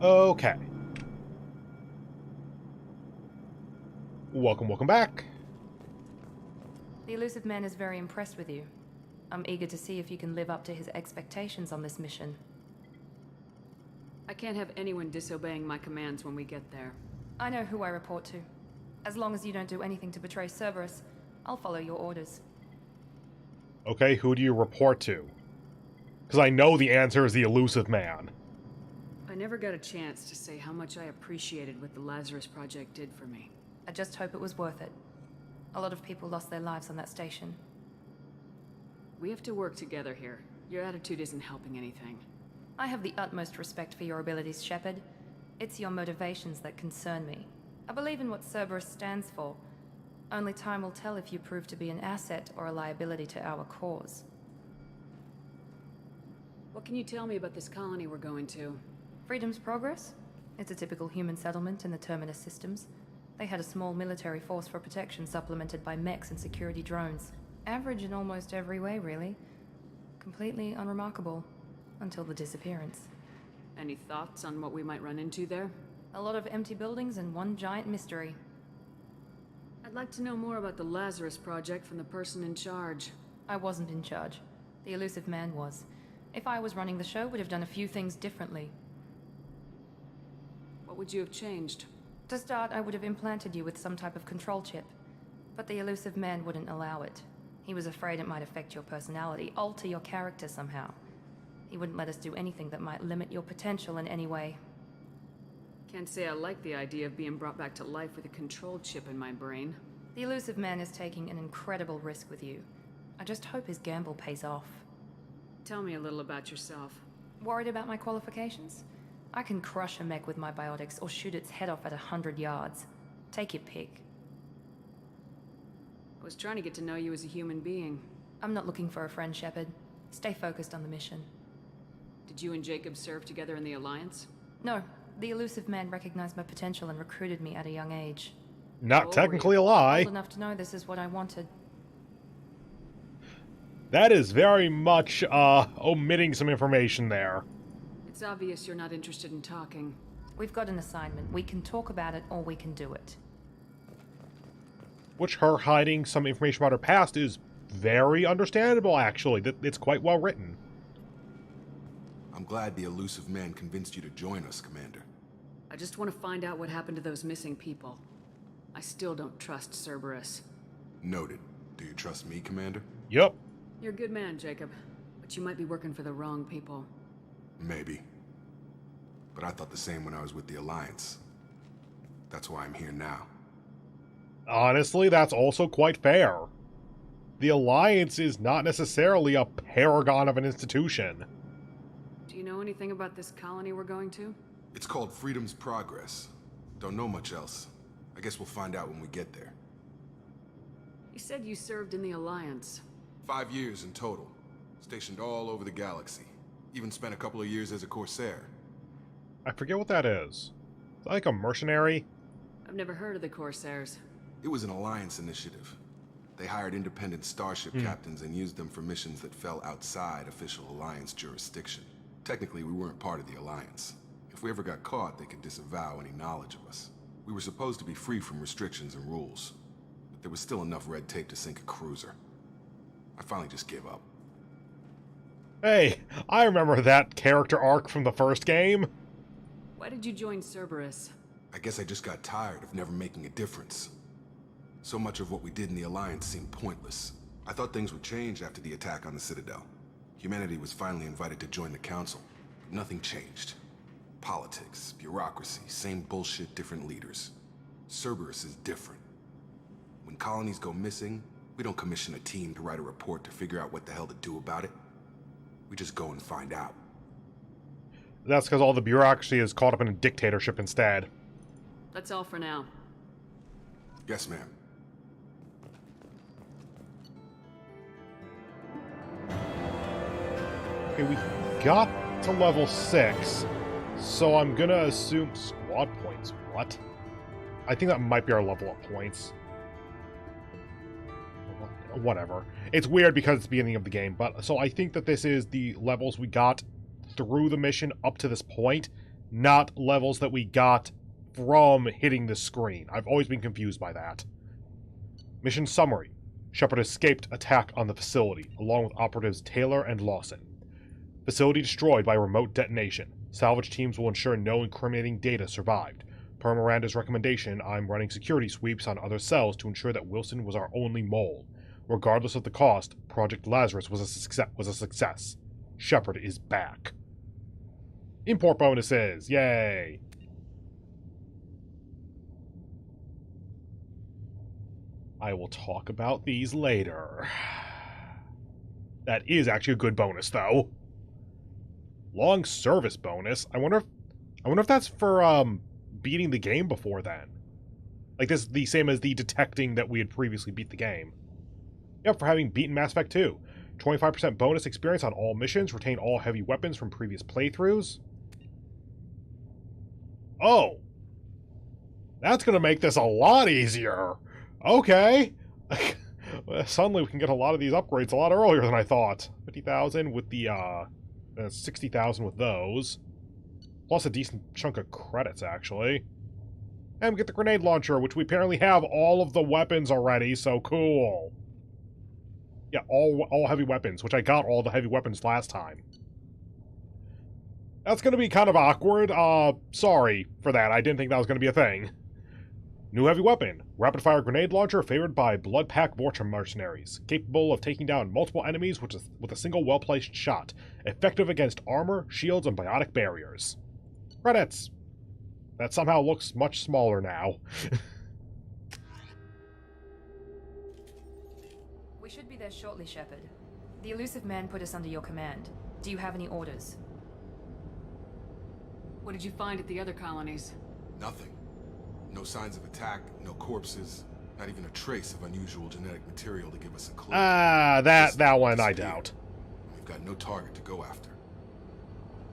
Okay. Welcome back. The elusive man is very impressed with you. I'm eager to see if you can live up to his expectations on this mission. I can't have anyone disobeying my commands when we get there. I know who I report to. As long as you don't do anything to betray Cerberus, I'll follow your orders. Okay, who do you report to? Because I know the answer is the elusive man. I never got a chance to say how much I appreciated what the Lazarus Project did for me. I just hope it was worth it. A lot of people lost their lives on that station. We have to work together here. Your attitude isn't helping anything. I have the utmost respect for your abilities, Shepard. It's your motivations that concern me. I believe in what Cerberus stands for. Only time will tell if you prove to be an asset or a liability to our cause. What can you tell me about this colony we're going to? Freedom's Progress? It's a typical human settlement in the Terminus systems. They had a small military force for protection supplemented by mechs and security drones. Average in almost every way, really. Completely unremarkable. Until the disappearance. Any thoughts on what we might run into there? A lot of empty buildings and one giant mystery. I'd like to know more about the Lazarus Project from the person in charge. I wasn't in charge. The elusive man was. If I was running the show, would have done a few things differently. What would you have changed? To start, I would have implanted you with some type of control chip. But the elusive man wouldn't allow it. He was afraid it might affect your personality, alter your character somehow. He wouldn't let us do anything that might limit your potential in any way. Can't say I like the idea of being brought back to life with a control chip in my brain. The elusive man is taking an incredible risk with you. I just hope his gamble pays off. Tell me a little about yourself. Worried about my qualifications? I can crush a mech with my biotics or shoot its head off at 100 yards. Take your pick. I was trying to get to know you as a human being. I'm not looking for a friend, Shepard. Stay focused on the mission. Did you and Jacob serve together in the Alliance? No. The elusive man recognized my potential and recruited me at a young age. Not technically a lie. Old enough to know this is what I wanted. That is very much, omitting some information there. It's obvious you're not interested in talking. We've got an assignment. We can talk about it, or we can do it. Which her hiding some information about her past is very understandable, actually. It's quite well written. I'm glad the elusive man convinced you to join us, Commander. I just want to find out what happened to those missing people. I still don't trust Cerberus. Noted. Do you trust me, Commander? Yep. You're a good man, Jacob. But you might be working for the wrong people. Maybe. But I thought the same when I was with the Alliance. That's why I'm here now. Honestly, that's also quite fair. The Alliance is not necessarily a paragon of an institution. Do you know anything about this colony we're going to? It's called Freedom's Progress. Don't know much else. I guess we'll find out when we get there. You said you served in the Alliance. 5 years in total. Stationed all over the galaxy. Even spent a couple of years as a Corsair. I forget what that is. Is that like a mercenary? I've never heard of the Corsairs. It was an Alliance initiative. They hired independent starship captains and used them for missions that fell outside official Alliance jurisdiction. Technically, we weren't part of the Alliance. If we ever got caught, they could disavow any knowledge of us. We were supposed to be free from restrictions and rules, but there was still enough red tape to sink a cruiser. I finally just gave up. Hey, I remember that character arc from the first game. Why did you join Cerberus? I guess I just got tired of never making a difference. So much of what we did in the Alliance seemed pointless. I thought things would change after the attack on the Citadel. Humanity was finally invited to join the Council. But nothing changed. Politics, bureaucracy, same bullshit, different leaders. Cerberus is different. When colonies go missing, we don't commission a team to write a report to figure out what the hell to do about it. We just go and find out. That's because all the bureaucracy is caught up in a dictatorship instead. That's all for now. Yes, ma'am. Okay, we got to level 6, so I'm gonna assume squad points. What? I think that might be our level up points. whatever. It's weird because it's the beginning of the game, but so I think that this is the levels we got through the mission up to this point, not levels that we got from hitting the screen. I've always been confused by that. Mission summary. Shepard escaped attack on the facility, along with operatives Taylor and Lawson. Facility destroyed by remote detonation. Salvage teams will ensure no incriminating data survived. Per Miranda's recommendation, I'm running security sweeps on other cells to ensure that Wilson was our only mole. Regardless of the cost, Project Lazarus was a success. Shepard is back. Import bonuses! Yay! I will talk about these later. That is actually a good bonus, though. Long service bonus. I wonder if that's for beating the game before then. Like this is the same as the detecting that we had previously beat the game. Yep, for having beaten Mass Effect 2. 25% bonus experience on all missions. Retain all heavy weapons from previous playthroughs. Oh. That's going to make this a lot easier. Okay. Suddenly we can get a lot of these upgrades a lot earlier than I thought. 50,000 with the 60,000 with those. Plus a decent chunk of credits, actually. And we get the grenade launcher, which we apparently have all of the weapons already, so cool. Yeah, all heavy weapons, which I got all the heavy weapons last time. That's going to be kind of awkward. Sorry for that. I didn't think that was going to be a thing. New heavy weapon. Rapid-fire grenade launcher favored by Bloodpack Vorcha mercenaries. Capable of taking down multiple enemies with a single well-placed shot. Effective against armor, shields, and biotic barriers. Credits. That somehow looks much smaller now. We should be there shortly, Shepard. The elusive man put us under your command. Do you have any orders? What did you find at the other colonies? Nothing. No signs of attack, no corpses, not even a trace of unusual genetic material to give us a clue. That one I doubt. We've got no target to go after.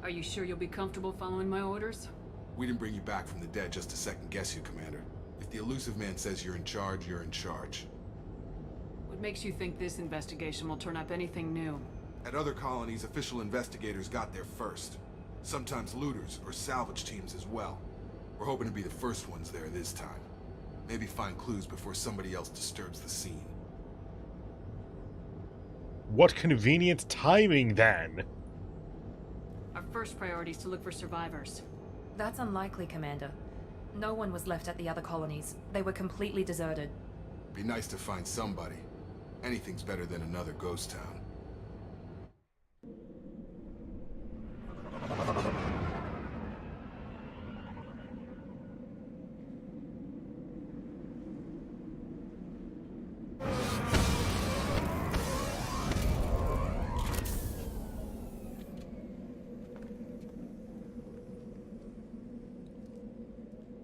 Are you sure you'll be comfortable following my orders? We didn't bring you back from the dead just to second guess you, Commander. If the elusive man says you're in charge, you're in charge. What makes you think this investigation will turn up anything new? At other colonies, official investigators got there first. Sometimes looters or salvage teams as well. We're hoping to be the first ones there this time. Maybe find clues before somebody else disturbs the scene. What convenient timing, then! Our first priority is to look for survivors. That's unlikely, Commander. No one was left at the other colonies. They were completely deserted. Be nice to find somebody. Anything's better than another ghost town.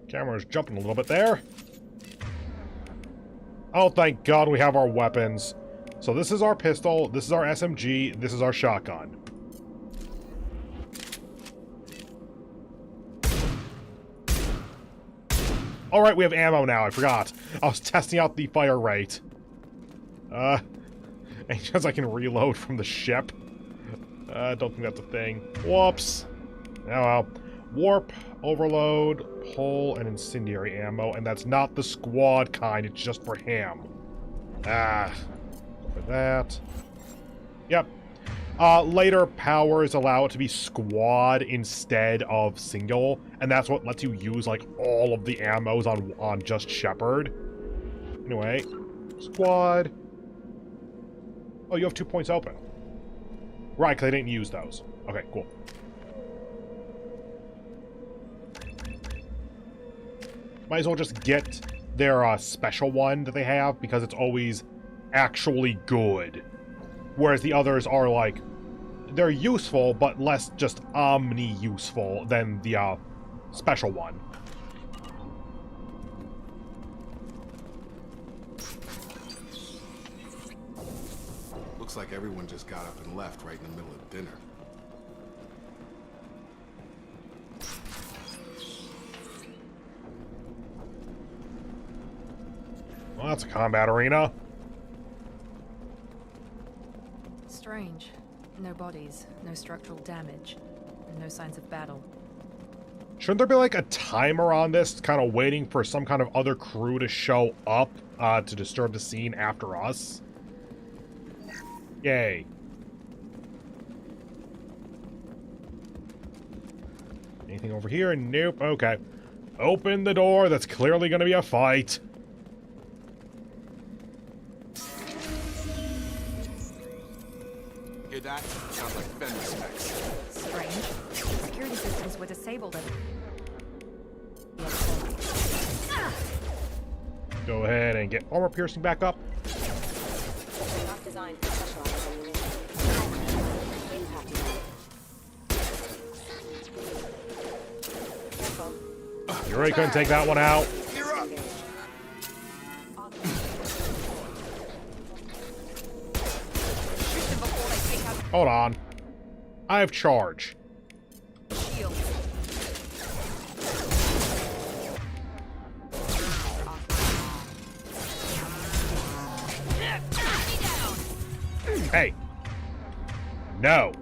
Camera's jumping a little bit there. Oh, thank God we have our weapons. So this is our pistol, this is our SMG, this is our shotgun. Alright, we have ammo now, I forgot. I was testing out the fire rate. Because I can reload from the ship. I don't think that's a thing. Whoops. Oh well. Warp, overload, pull, and incendiary ammo, and that's not the squad kind, it's just for him. For that. Yep. Later powers allow it to be squad instead of single, and that's what lets you use, like, all of the ammos on just Shepard. Anyway, squad. Oh, you have 2 points open. Right, because I didn't use those. Okay, cool. Might as well just get their special one that they have, because it's always actually good. Whereas the others are, like, they're useful, but less just omni-useful than the special one. Looks like everyone just got up and left right in the middle of dinner. Well, that's a combat arena. Strange. No bodies, no structural damage, and no signs of battle. Shouldn't there be like a timer on this, kind of waiting for some kind of other crew to show up to disturb the scene after us? Yay. Anything over here? Nope. Okay. Open the door. That's clearly going to be a fight. Hear that? Sounds like fender specs. Strange. Security systems were disabled at... Go ahead and get armor piercing back up. Not designed for specialized ammunition. Impact zone. You really couldn't take that one out. You're up. Hold on. I have charge. Shield. Hey. No.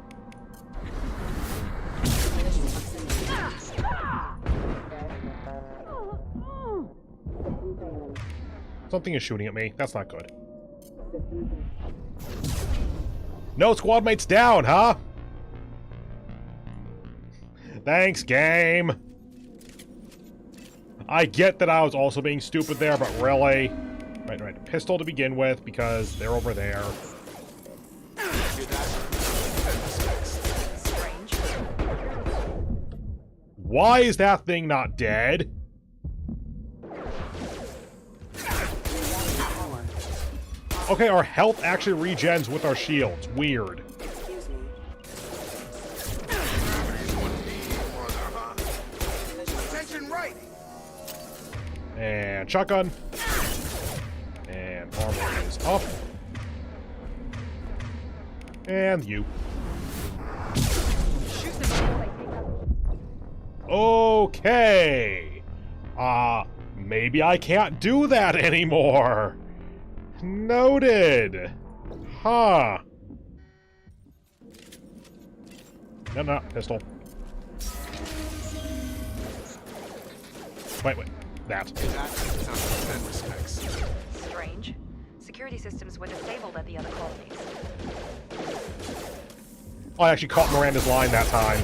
Something is shooting at me. That's not good. No squad mates down, huh? Thanks, game. I get that I was also being stupid there, but really... Right. Pistol to begin with, because they're over there. Why is that thing not dead? Okay, our health actually regens with our shields. Weird. And shotgun. And armor is up. And you. Okay. Maybe I can't do that anymore. Noted. Huh. No, pistol. Wait. That. Strange. Security systems were disabled at the other colonies. Oh, I actually caught Miranda's line that time.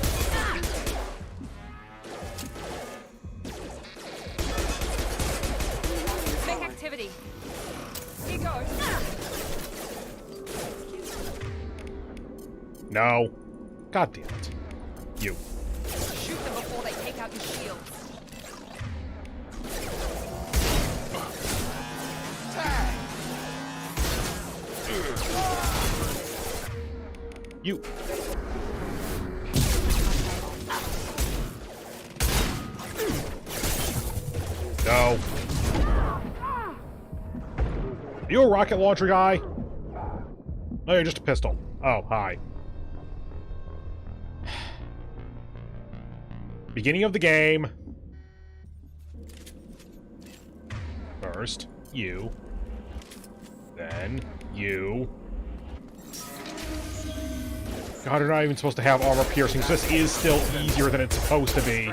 Make activity. Here goes. No. God damn it. You. Shoot them before they take out your shields. You. No. Are you a rocket launcher guy? No, you're just a pistol. Oh, hi. Beginning of the game. First, you. Then, you. God, you're not even supposed to have armor piercing, so this is still easier than it's supposed to be.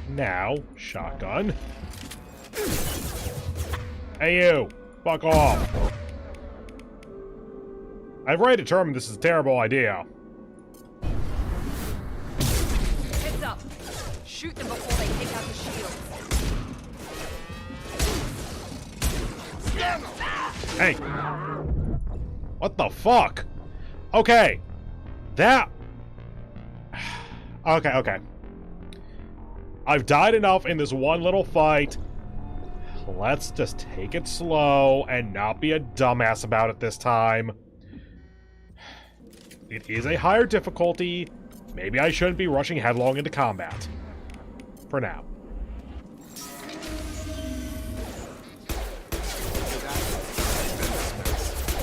Now, shotgun. Hey you! Fuck off! I've already determined this is a terrible idea. Heads up! Shoot them before they take out the shield. Hey! What the fuck? Okay. That... Okay. I've died enough in this one little fight. Let's just take it slow and not be a dumbass about it this time. It is a higher difficulty. Maybe I shouldn't be rushing headlong into combat. For now.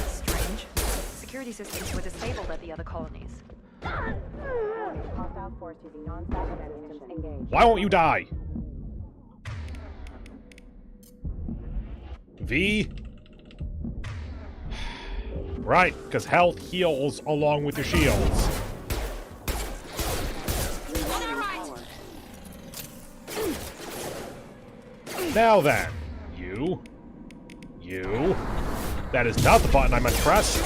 Strange. Security systems were disabled at the other colonies. Why won't you die? V. Right, because health heals along with your shields. Now then, you. That is not the button I meant to press.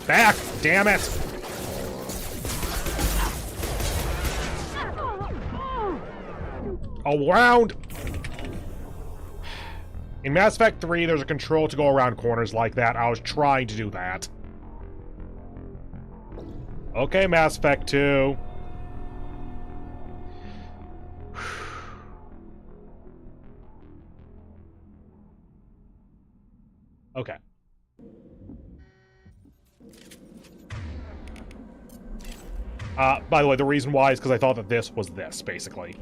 Back, damn it! Around. In Mass Effect 3, there's a control to go around corners like that. I was trying to do that. Okay, Mass Effect 2. Okay. By the way, the reason why is because I thought that this was this, basically.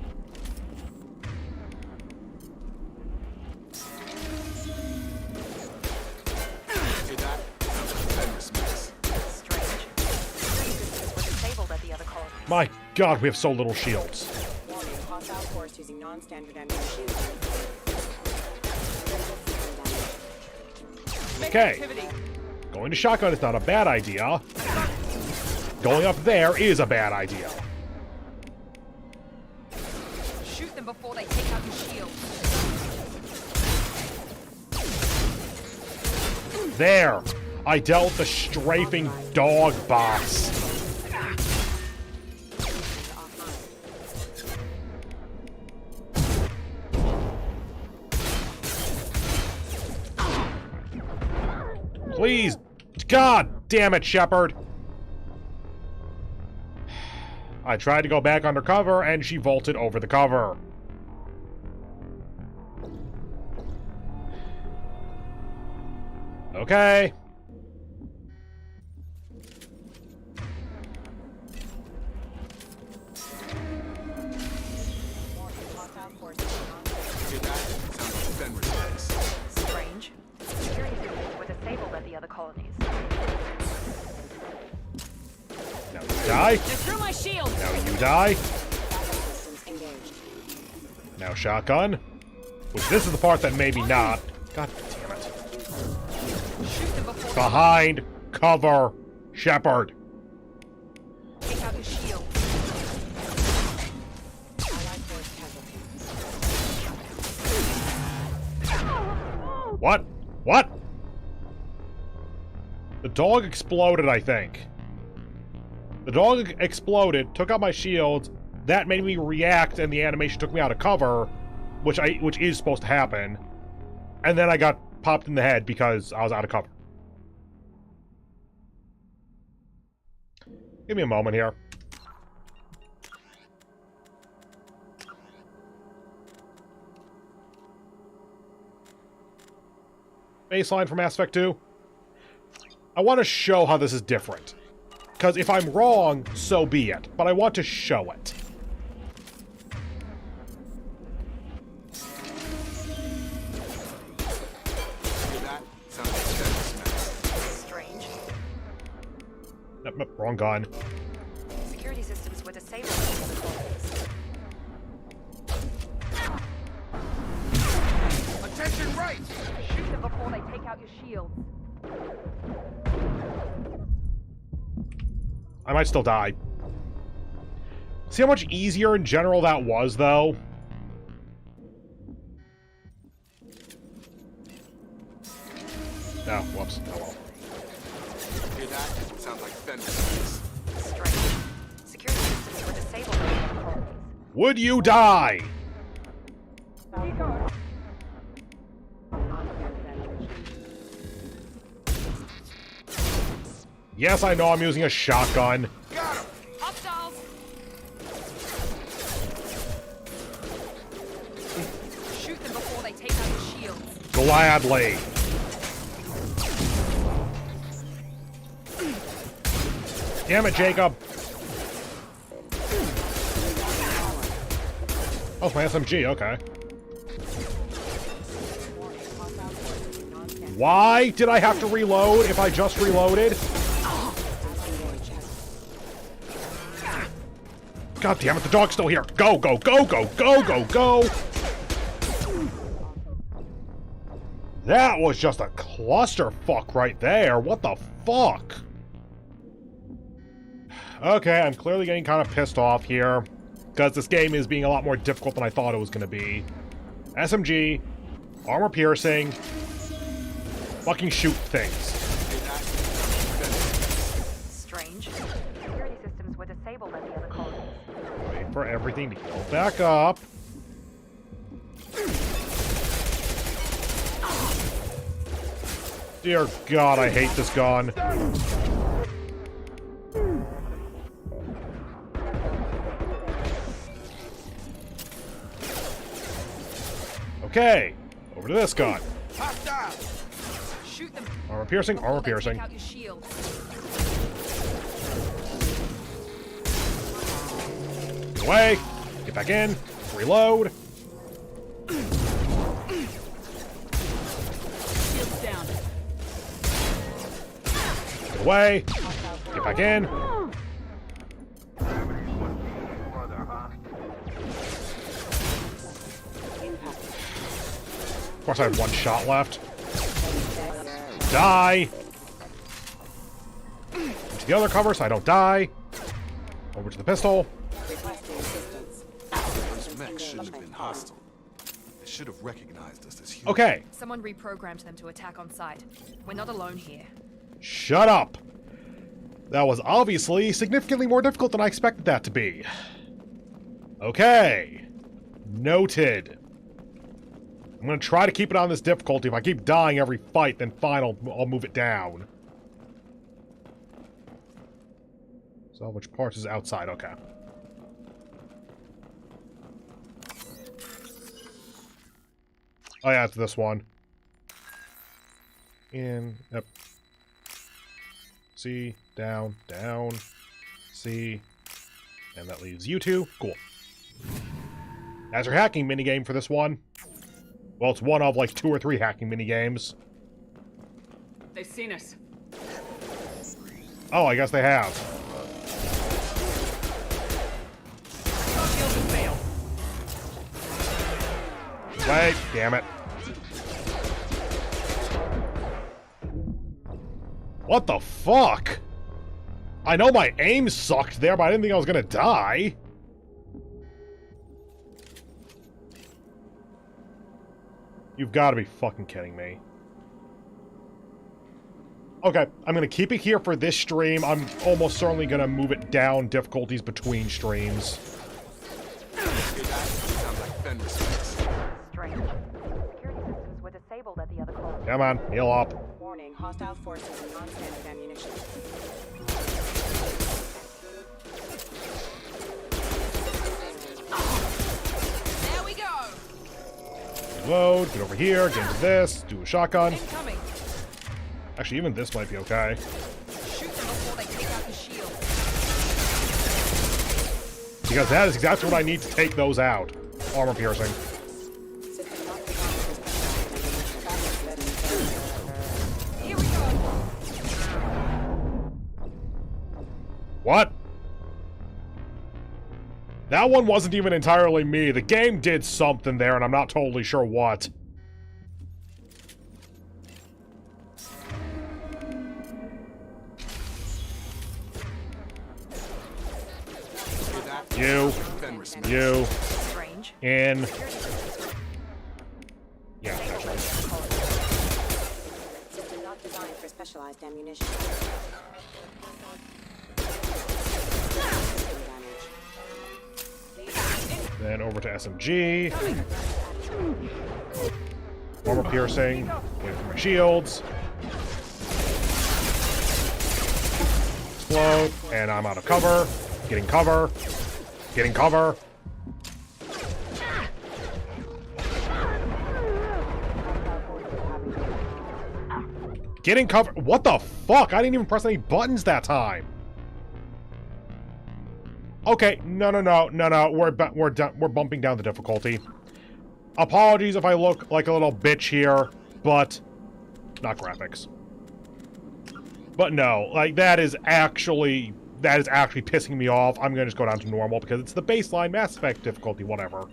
My god, we have so little shields. Okay. Going to shotgun is not a bad idea. Going up there is a bad idea. Shoot them before they take out your shield. There. I dealt with the strafing dog boss. Please. God damn it, Shepard. I tried to go back undercover, and she vaulted over the cover. Okay. Strange. Security systems were disabled at the other colonies. Now you die. They're through my shield. Now you die. Now shotgun. Which this is the part that maybe not. God damn it. Behind cover, Shepard. Take out your shield. What? What? The dog exploded, I think. The dog exploded, took out my shields. That made me react, and the animation took me out of cover, which is supposed to happen. And then I got popped in the head because I was out of cover. Give me a moment here. Baseline for Mass Effect 2. I want to show how this is different. Because if I'm wrong, so be it. But I want to show it. Strange. Nope, wrong gun. Security systems were disabled at the other colonies. Attention right! Shoot them before they take out your shields. I might still die. See how much easier in general that was, though? No, whoops. Oh well. Hear that? Sounds like fenders. Strange. Security systems were disabled at the other colonies. Would you die? Yes, I know I'm using a shotgun. Hostiles. Shoot them before they take out your shields. Gladly. Damn it, Jacob. Oh, my SMG, okay. Why did I have to reload if I just reloaded? God damn it, the dog's still here. Go, go, go, go, go, go, go! That was just a clusterfuck right there. What the fuck? Okay, I'm clearly getting kind of pissed off here, because this game is being a lot more difficult than I thought it was going to be. SMG, armor piercing, fucking shoot things. Strange. Security systems were disabled at the other colonies. Wait for everything to heal back up. Dear God, I hate this gun. Okay, over to this gun. Shoot them. Armor piercing, armor Before they piercing. take out your shields. Get away. Get back in. Reload. Shields down. Get away. Get back in. Of course, I have one shot left. Die! Into the other cover so I don't die. Over to the pistol. Those mechs shouldn't have been hostile. They should have recognized us as humans. Okay. Someone reprogrammed them to attack on sight. We're not alone here. Shut up! That was obviously significantly more difficult than I expected that to be. Okay. Noted. I'm gonna try to keep it on this difficulty. If I keep dying every fight, then fine, I'll move it down. Salvage parts is outside, okay. Oh yeah, it's this one. In, up. C, down, down, C, and that leaves you two. Cool. As your hacking minigame for this one. Well, it's one of like 2 or 3 hacking minigames. They've seen us. Oh, I guess they have. Wait, damn it. What the fuck? I know my aim sucked there, but I didn't think I was gonna die. You've got to be fucking kidding me. Okay, I'm gonna keep it here for this stream. I'm almost certainly gonna move it down difficulties between streams. Strange. Security systems were disabled at the other colonies. Come on, heal up. Warning, hostile forces and non-standard ammunition. There we go. Reload, get over here, get into this, do a shotgun. Incoming. Actually, even this might be okay. Shoot them before they take out the shield. Because that is exactly what I need to take those out. Armor piercing. Here we go. What? That one wasn't even entirely me. The game did something there, and I'm not totally sure what. You. Strange. In. Yeah, that's right. System not designed for specialized ammunition. Then over to SMG. Armor piercing. Wait for my shields. Explode. And I'm out of cover. Getting cover. Getting cover. Getting cover. What the fuck? I didn't even press any buttons that time. Okay, no. We're bumping down the difficulty. Apologies if I look like a little bitch here, but not graphics. But no, like that is actually pissing me off. I'm gonna just go down to normal because it's the baseline Mass Effect difficulty, whatever.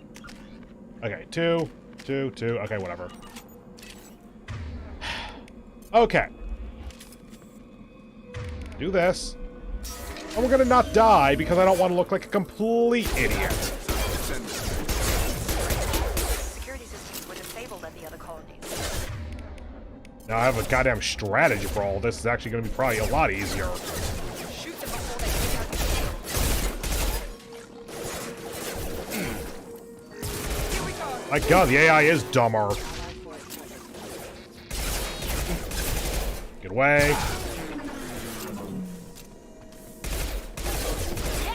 Okay, 2. Okay, whatever. Okay. Do this. And we're gonna not die because I don't want to look like a complete idiot. Security systems were disabled at the other colonies. Now I have a goddamn strategy for all this. It's actually gonna be probably a lot easier. Shoot them before they take out the Here we go. My god, the AI is dumber. Get away.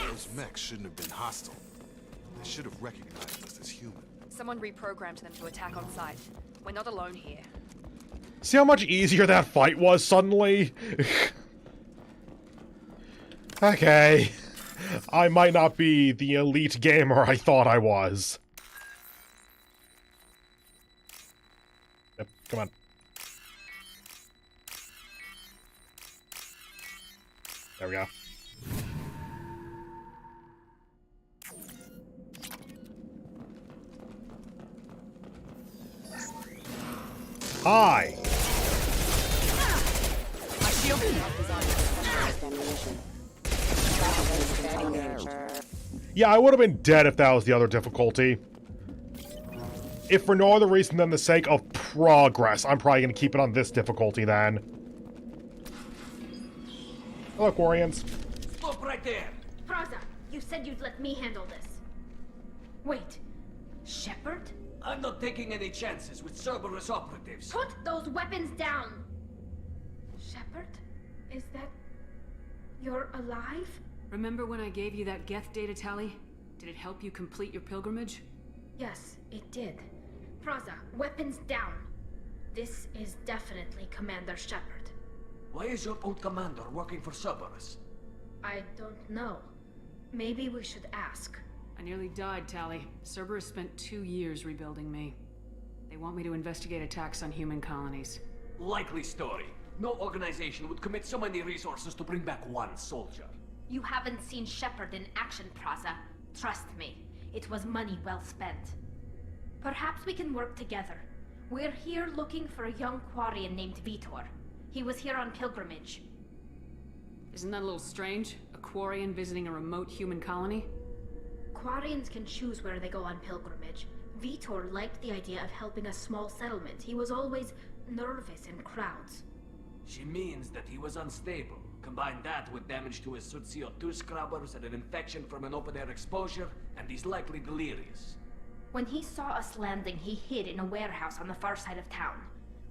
Those mechs shouldn't have been hostile. They should have recognized us as human. Someone reprogrammed them to attack on sight. We're not alone here. See how much easier that fight was suddenly? Okay. I might not be the elite gamer I thought I was. Yep, come on. There we go. Hi! Yeah, I would have been dead if that was the other difficulty. If for no other reason than the sake of progress, I'm probably going to keep it on this difficulty then. Hello, Quarians. Stop right there! Praza, you said you'd let me handle this. Wait, Shepard? I'm not taking any chances with Cerberus operatives. Put those weapons down! Shepard? Is that... you're alive? Remember when I gave you that Geth data tally? Did it help you complete your pilgrimage? Yes, it did. Praza, weapons down. This is definitely Commander Shepard. Why is your old commander working for Cerberus? I don't know. Maybe we should ask. I nearly died, Tally. Cerberus spent 2 years rebuilding me. They want me to investigate attacks on human colonies. Likely story. No organization would commit so many resources to bring back one soldier. You haven't seen Shepard in action, Praza. Trust me, it was money well spent. Perhaps we can work together. We're here looking for a young Quarian named Vitor. He was here on pilgrimage. Isn't that a little strange? A Quarian visiting a remote human colony? Quarians can choose where they go on pilgrimage. Vitor liked the idea of helping a small settlement. He was always nervous in crowds. She means that he was unstable. Combine that with damage to his CO2 scrubbers and an infection from an open-air exposure, and he's likely delirious. When he saw us landing, he hid in a warehouse on the far side of town.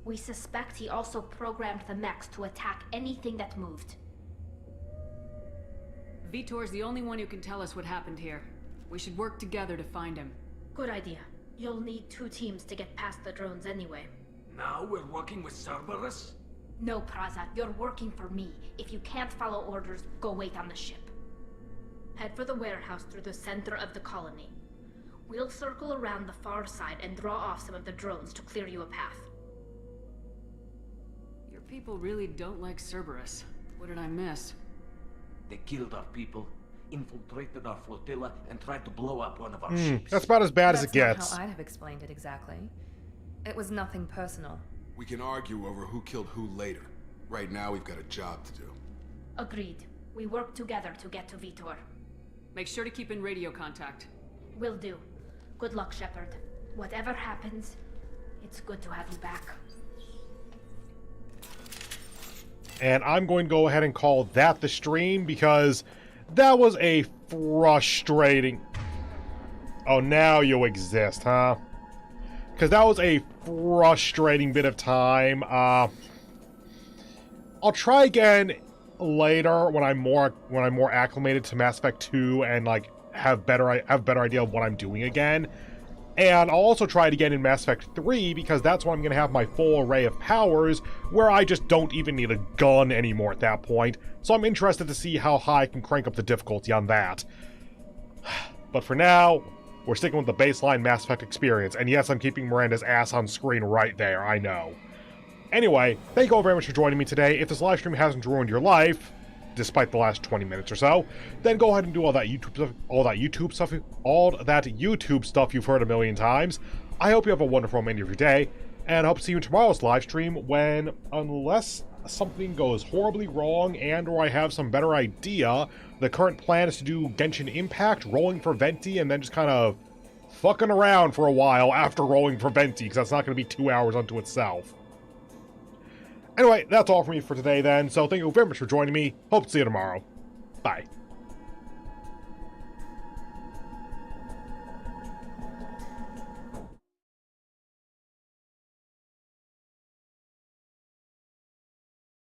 We suspect he also programmed the mechs to attack anything that moved. Vitor's the only one who can tell us what happened here. We should work together to find him. Good idea. You'll need 2 teams to get past the drones anyway. Now we're working with Cerberus? No, Praza, you're working for me. If you can't follow orders, go wait on the ship. Head for the warehouse through the center of the colony. We'll circle around the far side and draw off some of the drones to clear you a path. Your people really don't like Cerberus. What did I miss? They killed our people, infiltrated our flotilla, and tried to blow up one of our ships. That's about as bad as it gets. That's not how I'd have explained it exactly. It was nothing personal. We can argue over who killed who later. Right now, we've got a job to do. Agreed. We work together to get to Vitor. Make sure to keep in radio contact. Will do. Good luck, Shepard. Whatever happens, it's good to have you back. And I'm going to go ahead and call that the stream because that was a frustrating... Oh, now you exist, huh? Because that was a frustrating bit of time. I'll try again later when I'm more acclimated to Mass Effect 2 and like have better idea of what I'm doing again. And I'll also try it again in Mass Effect 3 because that's when I'm going to have my full array of powers where I just don't even need a gun anymore at that point. So I'm interested to see how high I can crank up the difficulty on that. But for now, we're sticking with the baseline Mass Effect experience. And yes, I'm keeping Miranda's ass on screen right there, I know. Anyway, thank you all very much for joining me today. If this live stream hasn't ruined your life, despite the last 20 minutes or so, then go ahead and do all that YouTube stuff you've heard a million times. I hope you have a wonderful remainder of your day, And I hope to see you in tomorrow's live stream when, unless something goes horribly wrong and or I have some better idea, the current plan is to do Genshin Impact, rolling for Venti, and then just kind of fucking around for a while after rolling for Venti, because that's not going to be 2 hours unto itself. Anyway, that's all for me for today then, so thank you very much for joining me. Hope to see you tomorrow. Bye.